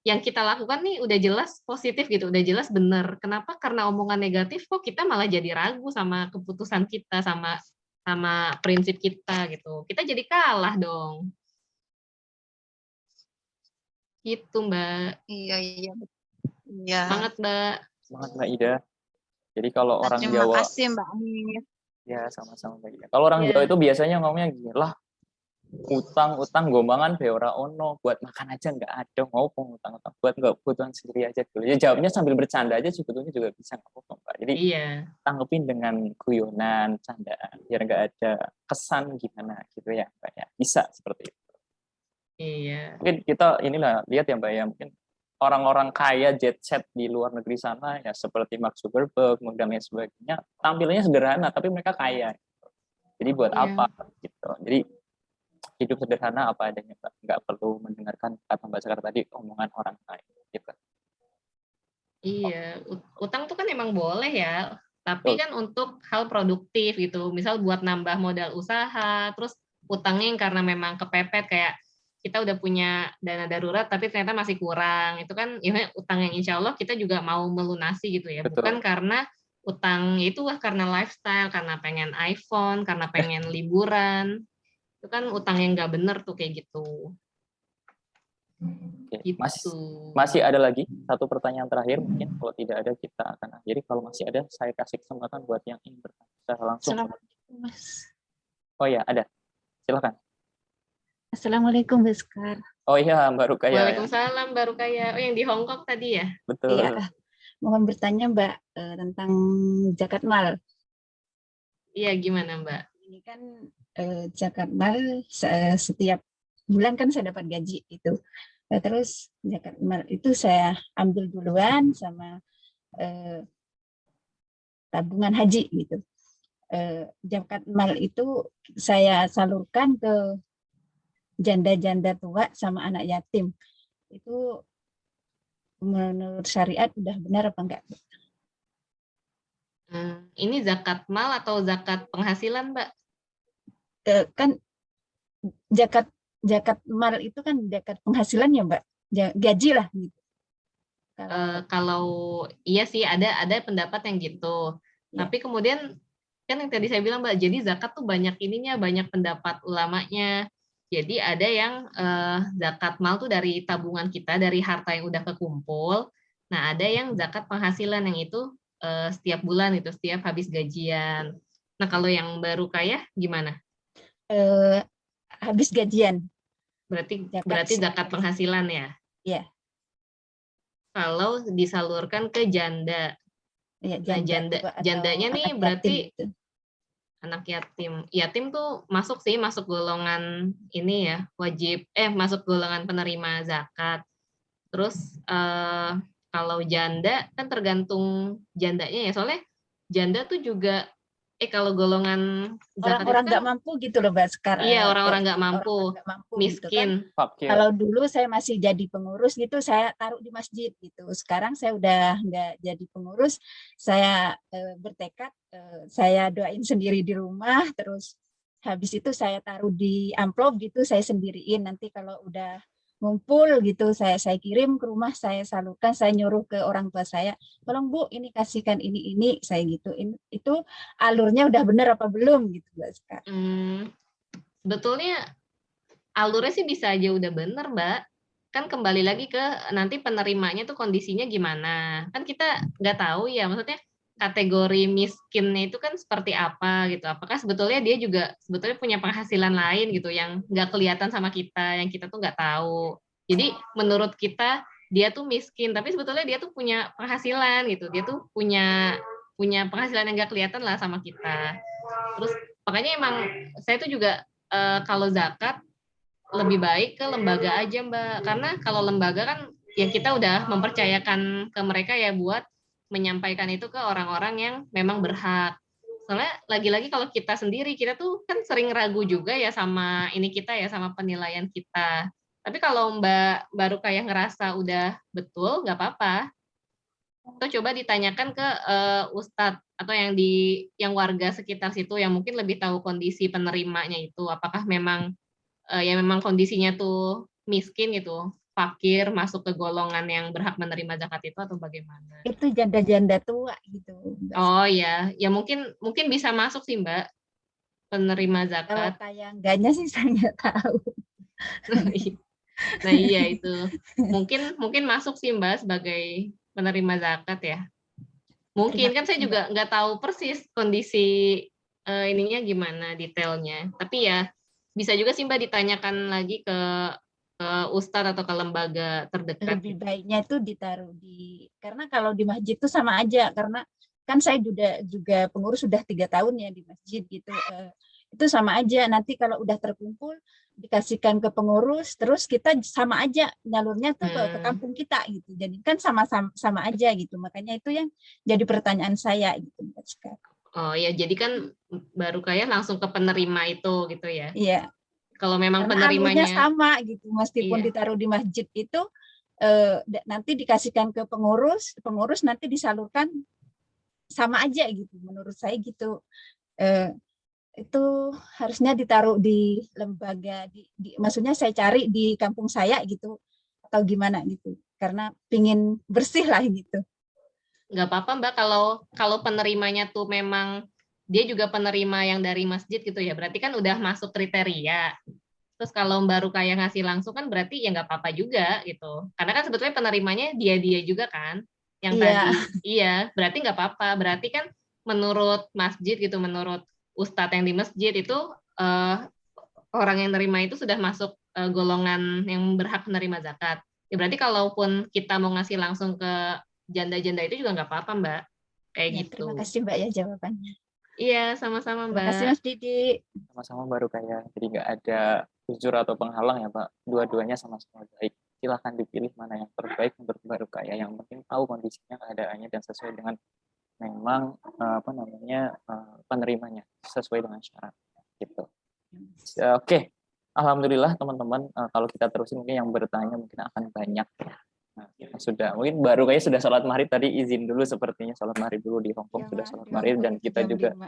yang kita lakukan nih udah jelas positif gitu, udah jelas benar. Kenapa? Karena omongan negatif kok kita malah jadi ragu sama keputusan kita, sama prinsip kita gitu. Kita jadi kalah dong. Gitu Mbak. Iya. Semangat Mbak. Semangat Mbak Ida. Jadi kalau orang Terima Jawa, kasih Mbak Amir. ya sama-sama Mbak Ida. Kalau orang Jawa itu biasanya ngomongnya gini lah, utang gombangan beora ono, buat makan aja nggak ada, ngomong utang buat nggak kebutuhan sendiri aja dulu. Ya jawabnya sambil bercanda aja sebetulnya juga bisa nggak apa-apa Mbak. Jadi tanggepin dengan guyonan, candaan, biar nggak ada kesan gimana gitu ya Mbak ya. Bisa seperti itu. Iya. Mungkin kita inilah lihat ya Mbak ya, mungkin orang-orang kaya jet set di luar negeri sana ya seperti Mark Zuckerberg dan lain sebagainya, tampilannya sederhana tapi mereka kaya. Jadi buat apa gitu. Jadi hidup sederhana apa adanya, nggak perlu mendengarkan kata Mbak Sekar tadi omongan orang lain gitu. Iya, utang tuh kan emang boleh ya, tapi kan untuk hal produktif gitu. Misal buat nambah modal usaha, terus utangnya yang karena memang kepepet kayak kita udah punya dana darurat tapi ternyata masih kurang. Itu kan ya utang yang insya Allah kita juga mau melunasi gitu ya. Betul. Bukan karena utang itu karena lifestyle, karena pengen iPhone, karena pengen liburan. Itu kan utang yang nggak bener tuh kayak gitu. Oke. Masih ada lagi satu pertanyaan terakhir mungkin, kalau tidak ada kita akan akhiri. Kalau masih ada saya kasih kesempatan buat yang ingin bertanya secara langsung. Assalamualaikum Mas. Oh ya ada, silakan. Assalamualaikum Mbak Sekar. Oh iya Mbak Rukaya. Waalaikumsalam Mbak Rukaya. Oh yang di Hong Kong tadi ya? Betul. Iya. Mohon bertanya Mbak tentang zakat mal. Iya gimana Mbak? Ini kan zakat mal setiap bulan kan saya dapat gaji itu. Nah, terus zakat mal itu saya ambil duluan sama tabungan haji gitu. Zakat mal itu saya salurkan ke janda-janda tua sama anak yatim. Itu menurut syariat udah benar apa enggak? Ini zakat mal atau zakat penghasilan, Mbak? Kan zakat mal itu kan zakat penghasilan ya, Mbak, gaji lah gitu. Kalau iya sih ada pendapat yang gitu. Ya. Tapi kemudian kan yang tadi saya bilang, Mbak, jadi zakat tuh banyak ininya, banyak pendapat ulamanya. Jadi ada yang zakat mal tuh dari tabungan kita, dari harta yang udah kekumpul. Nah, ada yang zakat penghasilan yang itu setiap bulan itu, setiap habis gajian. Nah, kalau yang baru kaya gimana? Habis gajian. Berarti zakat penghasilan ya? Iya. Kalau disalurkan ke janda. Ya, Nah, jandanya nih berarti gitu. Anak yatim. Yatim tuh masuk golongan ini ya, masuk golongan penerima zakat. Terus kalau janda kan tergantung jandanya ya, soalnya janda tuh juga kalau golongan zakat orang-orang itu nggak kan mampu gitu loh, Mbak, sekarang. Iya, orang-orang nggak mampu, miskin. Gitu kan. Kalau dulu saya masih jadi pengurus gitu, saya taruh di masjid gitu. Sekarang saya udah nggak jadi pengurus, saya bertekad, saya doain sendiri di rumah, terus habis itu saya taruh di amplop gitu, saya sendiriin. Nanti kalau udah ngumpul gitu, saya kirim ke rumah, saya salurkan, saya nyuruh ke orang tua saya, tolong Bu, ini kasihkan ini, saya gituin. Itu alurnya udah benar apa belum gitu, Mbak Sekar? Sebetulnya alurnya sih bisa aja udah bener, Mbak. Kan kembali lagi ke nanti penerimanya tuh kondisinya gimana. Kan kita nggak tahu ya, maksudnya kategori miskinnya itu kan seperti apa gitu. Apakah sebetulnya dia juga sebetulnya punya penghasilan lain gitu yang nggak kelihatan sama kita, yang kita tuh nggak tahu. Jadi menurut kita dia tuh miskin, tapi sebetulnya dia tuh punya penghasilan gitu. Dia tuh punya penghasilan yang nggak kelihatan lah sama kita. Terus makanya emang saya tuh juga kalau zakat lebih baik ke lembaga aja, Mbak. Karena kalau lembaga kan yang kita udah mempercayakan ke mereka ya buat menyampaikan itu ke orang-orang yang memang berhak. Soalnya lagi-lagi kalau kita sendiri, kita tuh kan sering ragu juga ya sama ini kita ya, sama penilaian kita. Tapi kalau Mbak baru kayak ngerasa udah betul, nggak apa-apa. Atau coba ditanyakan ke Ustadz atau yang warga sekitar situ yang mungkin lebih tahu kondisi penerimanya itu. Apakah memang memang kondisinya tuh miskin gitu, fakir, masuk ke golongan yang berhak menerima zakat itu atau bagaimana? Itu janda-janda tua gitu. Oh ya, ya mungkin bisa masuk sih, Mbak, penerima zakat. Kalau kayak enggaknya sih saya nggak tahu. Nah iya itu, mungkin masuk sih, Mbak, sebagai penerima zakat ya. Mungkin kan saya juga nggak tahu persis kondisi ininya gimana detailnya, tapi ya bisa juga sih Mbak ditanyakan lagi ke ustadz atau ke lembaga terdekat. Lebih baiknya itu ditaruh karena kalau di masjid itu sama aja, karena kan saya juga pengurus sudah 3 tahun ya di masjid gitu. Itu sama aja, nanti kalau udah terkumpul dikasihkan ke pengurus, terus kita sama aja nyalurnya tuh ke kampung kita gitu. Jadi kan sama aja gitu. Makanya itu yang jadi pertanyaan saya gitu. Oh ya, jadi kan baru kayak langsung ke penerima itu gitu ya? Iya. Kalau memang karena penerimanya sama gitu, meskipun ditaruh di masjid itu nanti dikasihkan ke pengurus nanti disalurkan sama aja gitu. Menurut saya gitu. Itu harusnya ditaruh di lembaga, maksudnya saya cari di kampung saya gitu atau gimana gitu. Karena pingin bersih lah gitu. Nggak apa-apa Mbak, kalau penerimanya tuh memang dia juga penerima yang dari masjid gitu ya, berarti kan udah masuk kriteria. Terus kalau baru kayak ngasih langsung kan berarti ya nggak apa-apa juga gitu. Karena kan sebetulnya penerimanya dia juga kan, yang tadi. Iya, berarti nggak apa-apa. Berarti kan menurut masjid gitu, menurut ustadz yang di masjid itu orang yang nerima itu sudah masuk golongan yang berhak menerima zakat. Ya berarti kalaupun kita mau ngasih langsung ke janda-janda itu juga nggak apa-apa Mbak, kayak ya, gitu. Terima kasih Mbak ya jawabannya. Iya sama-sama Mbak. Terima kasih Mas Didi. Sama-sama baru kayak jadi nggak ada jujur atau penghalang ya Pak, dua-duanya sama-sama baik. Silahkan dipilih mana yang terbaik menurut Mbak Rukaya. Yang penting tahu kondisinya, keadaannya, dan sesuai dengan memang penerimanya sesuai dengan syarat gitu. Oke, alhamdulillah teman-teman, kalau kita terusin mungkin yang bertanya mungkin akan banyak. Nah, kita sudah mungkin baru kayak sudah sholat maghrib tadi, izin dulu sepertinya sholat maghrib dulu di Hong Kong, Ya, sudah Mas, sholat di maghrib, Hongkong dan itu kita jam juga 5,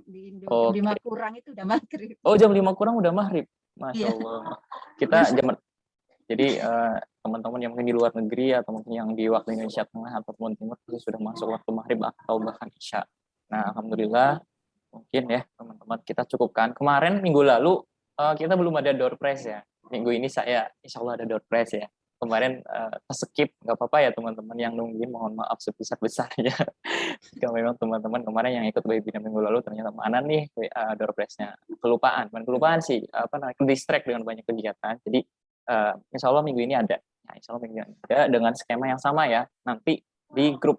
di Indo, jam oke. 5 kurang itu udah maghrib. Oh, jam 5 kurang udah maghrib, Masya Iya. Allah. Kita jadi teman-teman yang mungkin di luar negeri atau mungkin yang di waktu Indonesia Tengah ataupun Timur itu sudah masuk waktu maghrib atau bahkan isya. Nah, alhamdulillah mungkin ya teman-teman kita cukupkan. Kemarin minggu lalu kita belum ada door prize ya. Minggu ini saya insya Allah ada door prize ya. Kemarin skip, nggak apa-apa ya teman-teman yang nungguin, mohon maaf sebesar-besarnya. Jika memang teman-teman kemarin yang ikut webinar minggu lalu ternyata mana nih door prize-nya, kelupaan, bukan kelupaan sih, distract dengan banyak kegiatan. Jadi insya Allah minggu ini ada. Nah, insya Allah minggu ini ada dengan skema yang sama ya. Nanti di grup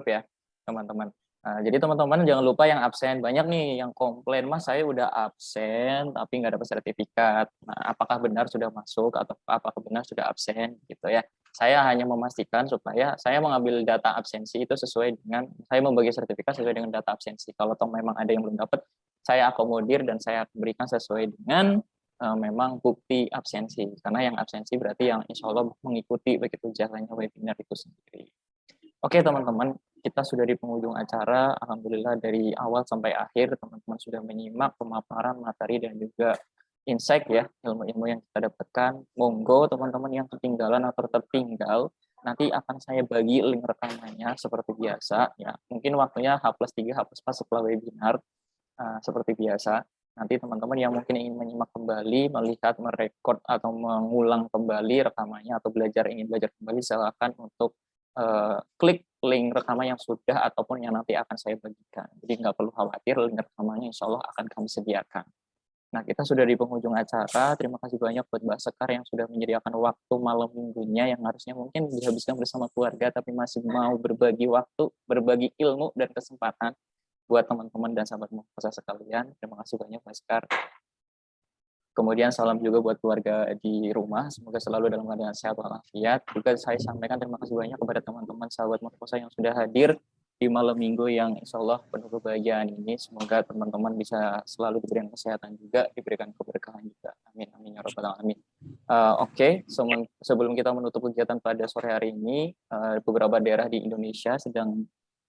ya teman-teman. Jadi teman-teman jangan lupa yang absen. Banyak nih yang komplain, Mas saya udah absen tapi nggak dapat sertifikat. Nah, apakah benar sudah masuk atau apakah benar sudah absen gitu ya. Saya hanya memastikan supaya saya mengambil data absensi itu sesuai dengan, saya membagi sertifikat sesuai dengan data absensi. Kalau toh memang ada yang belum dapat, saya akomodir dan saya berikan sesuai dengan memang bukti absensi. Karena yang absensi berarti yang insya Allah mengikuti begitu jalannya webinar itu sendiri. Oke teman-teman, kita sudah di penghujung acara. Alhamdulillah dari awal sampai akhir teman-teman sudah menyimak pemaparan materi dan juga insight ya, ilmu-ilmu yang kita dapatkan. Monggo teman-teman yang ketinggalan atau tertinggal, nanti akan saya bagi link rekamannya seperti biasa ya. Mungkin waktunya H+3, H+4 setelah webinar seperti biasa. Nanti teman-teman yang mungkin ingin menyimak kembali, melihat, merekod atau mengulang kembali rekamannya atau ingin belajar kembali, silakan untuk klik link rekaman yang sudah ataupun yang nanti akan saya bagikan. Jadi nggak perlu khawatir, link rekamannya insya Allah akan kami sediakan. Nah, kita sudah di penghujung acara. Terima kasih banyak buat Mbak Sekar yang sudah menyediakan waktu malam minggunya yang harusnya mungkin dihabiskan bersama keluarga, tapi masih mau berbagi waktu, berbagi ilmu dan kesempatan buat teman-teman dan sahabat muhafazah sekalian. Terima kasih banyak Mbak Sekar. Kemudian salam juga buat keluarga di rumah, semoga selalu dalam keadaan sehat walafiat. Juga saya sampaikan terima kasih banyak kepada teman-teman sahabat muhafazah yang sudah hadir di malam minggu yang insya Allah penuh kebahagiaan ini. Semoga teman-teman bisa selalu diberikan kesehatan juga, diberikan keberkahan juga. Amin, amin ya rabbal alamin. Oke, sebelum kita menutup kegiatan pada sore hari ini, beberapa daerah di Indonesia sedang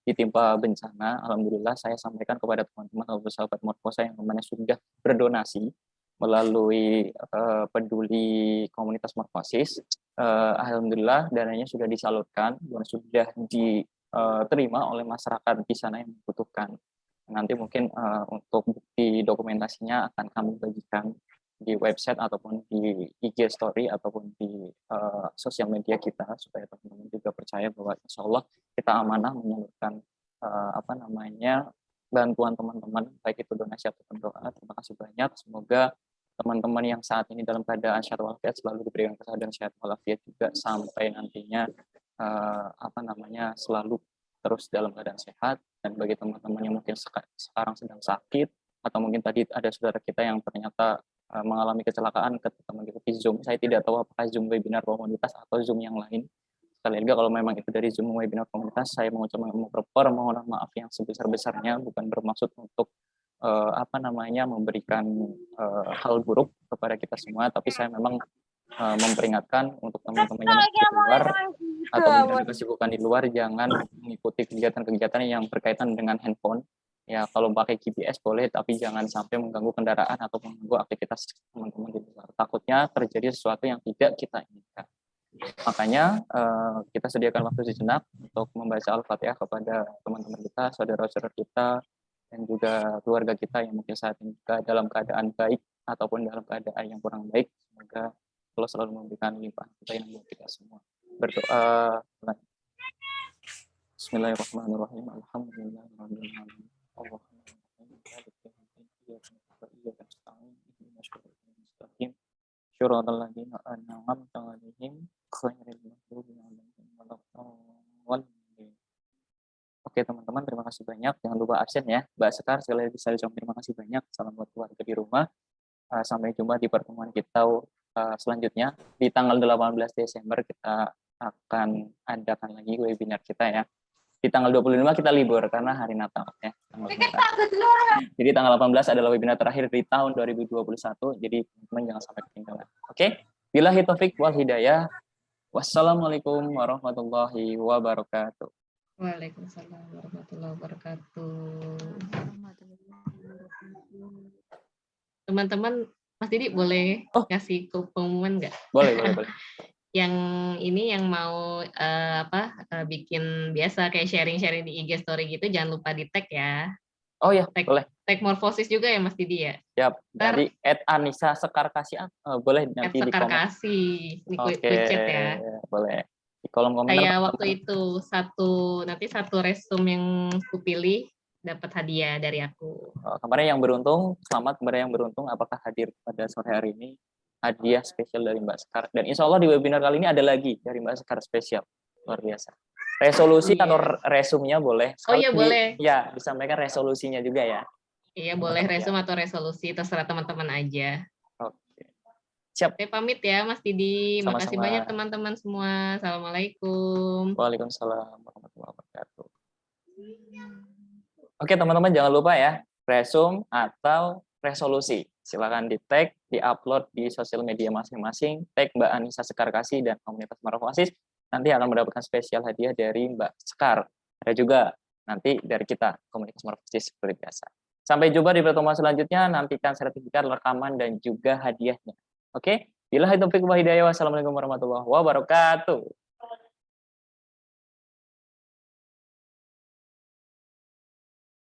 ditimpa bencana. Alhamdulillah saya sampaikan kepada teman-teman sahabat muhafazah yang mana sudah berdonasi melalui peduli komunitas morfosis. Alhamdulillah dananya sudah disalurkan dan sudah diterima oleh masyarakat di sana yang membutuhkan. Nanti mungkin untuk bukti dokumentasinya akan kami bagikan di website ataupun di IG story ataupun di sosial media kita supaya teman-teman juga percaya bahwa insya Allah kita amanah menyalurkan bantuan teman-teman baik itu donasi ataupun doa. Terima kasih banyak. Semoga teman-teman yang saat ini dalam keadaan sehat walafiat selalu diberikan kesehatan sehat walafiat juga sampai nantinya selalu terus dalam keadaan sehat. Dan bagi teman-teman yang mungkin sekarang sedang sakit atau mungkin tadi ada saudara kita yang ternyata mengalami kecelakaan ketika mengikuti Zoom, saya tidak tahu apakah Zoom webinar komunitas atau Zoom yang lain. Sekali lagi kalau memang itu dari Zoom webinar komunitas, saya mengucapkan permohonan maaf yang sebesar-besarnya, bukan bermaksud untuk memberikan hal buruk kepada kita semua, tapi saya memang memperingatkan untuk teman-teman yang di luar atau ada kesibukan di luar, jangan mengikuti kegiatan-kegiatan yang berkaitan dengan handphone. Ya, kalau pakai GPS boleh, tapi jangan sampai mengganggu kendaraan atau mengganggu aktivitas teman-teman di luar. Takutnya terjadi sesuatu yang tidak kita inginkan. Makanya kita sediakan waktu sejenak untuk membaca Al-Fatihah kepada teman-teman kita, saudara-saudara kita, dan juga keluarga kita yang mungkin saat ini dalam keadaan baik ataupun dalam keadaan yang kurang baik. Semoga Allah selalu memberikan limpahan kita yang buat kita semua. Berdoa. Bismillahirrahmanirrahim. Alhamdulillahirrahmanirrahim. Oke teman-teman, terima kasih banyak. Jangan lupa absen ya. Mbak Sekar, sekali lagi saya ucapkan terima kasih banyak. Salam buat keluarga di rumah. Sampai jumpa di pertemuan kita selanjutnya. Di tanggal 18 Desember kita akan adakan lagi webinar kita ya. Di tanggal 25 kita libur karena hari Natal ya. Jadi tanggal 18 adalah webinar terakhir di tahun 2021. Jadi teman-teman jangan sampai ketinggalan. Oke? Billahi taufik wal hidayah. Wassalamualaikum warahmatullahi wabarakatuh. Waalaikumsalam warahmatullahi wabarakatuh. Teman-teman, Mas Didi boleh kasih pengumuman nggak? Boleh, boleh. Yang ini yang mau bikin biasa kayak sharing-sharing di IG story gitu, jangan lupa di tag ya. Oh ya, boleh. Tag Morfosis juga ya Mas Didi ya? Yap, dari @Anissa Sekarkasi boleh nanti di komen. Sekarkasi, ini Oke, chat ya. boleh. Di kolom komentar. Kayak waktu itu satu resume yang kupilih dapat hadiah dari aku. Kemarin yang beruntung, selamat kepada yang beruntung apakah hadir pada sore hari ini. Hadiah spesial dari Mbak Sekar. Dan insya Allah di webinar kali ini ada lagi dari Mbak Sekar spesial. Luar biasa. Resolusi atau resumnya boleh. Oh iya boleh. Ya, disampaikan resolusinya juga ya. Iya boleh resume atau resolusi, terserah teman-teman aja. Oke. Siap. Oke, pamit ya Mas Didi. Sama-sama. Makasih banyak teman-teman semua. Assalamualaikum. Waalaikumsalam warahmatullahi wabarakatuh. Oke teman-teman jangan lupa ya, resume atau resolusi. Silakan di-tag, di-upload di sosial media masing-masing, tag Mbak Anissa Sekarkasi dan komunitas Marfosis, nanti akan mendapatkan spesial hadiah dari Mbak Sekar. Ada juga nanti dari kita, komunitas Marfosis seperti biasa. Sampai jumpa di pertemuan selanjutnya, nantikan sertifikat, rekaman, dan juga hadiahnya. Oke? Billahi taufiq wal hidayah. Wassalamualaikum warahmatullahi wabarakatuh.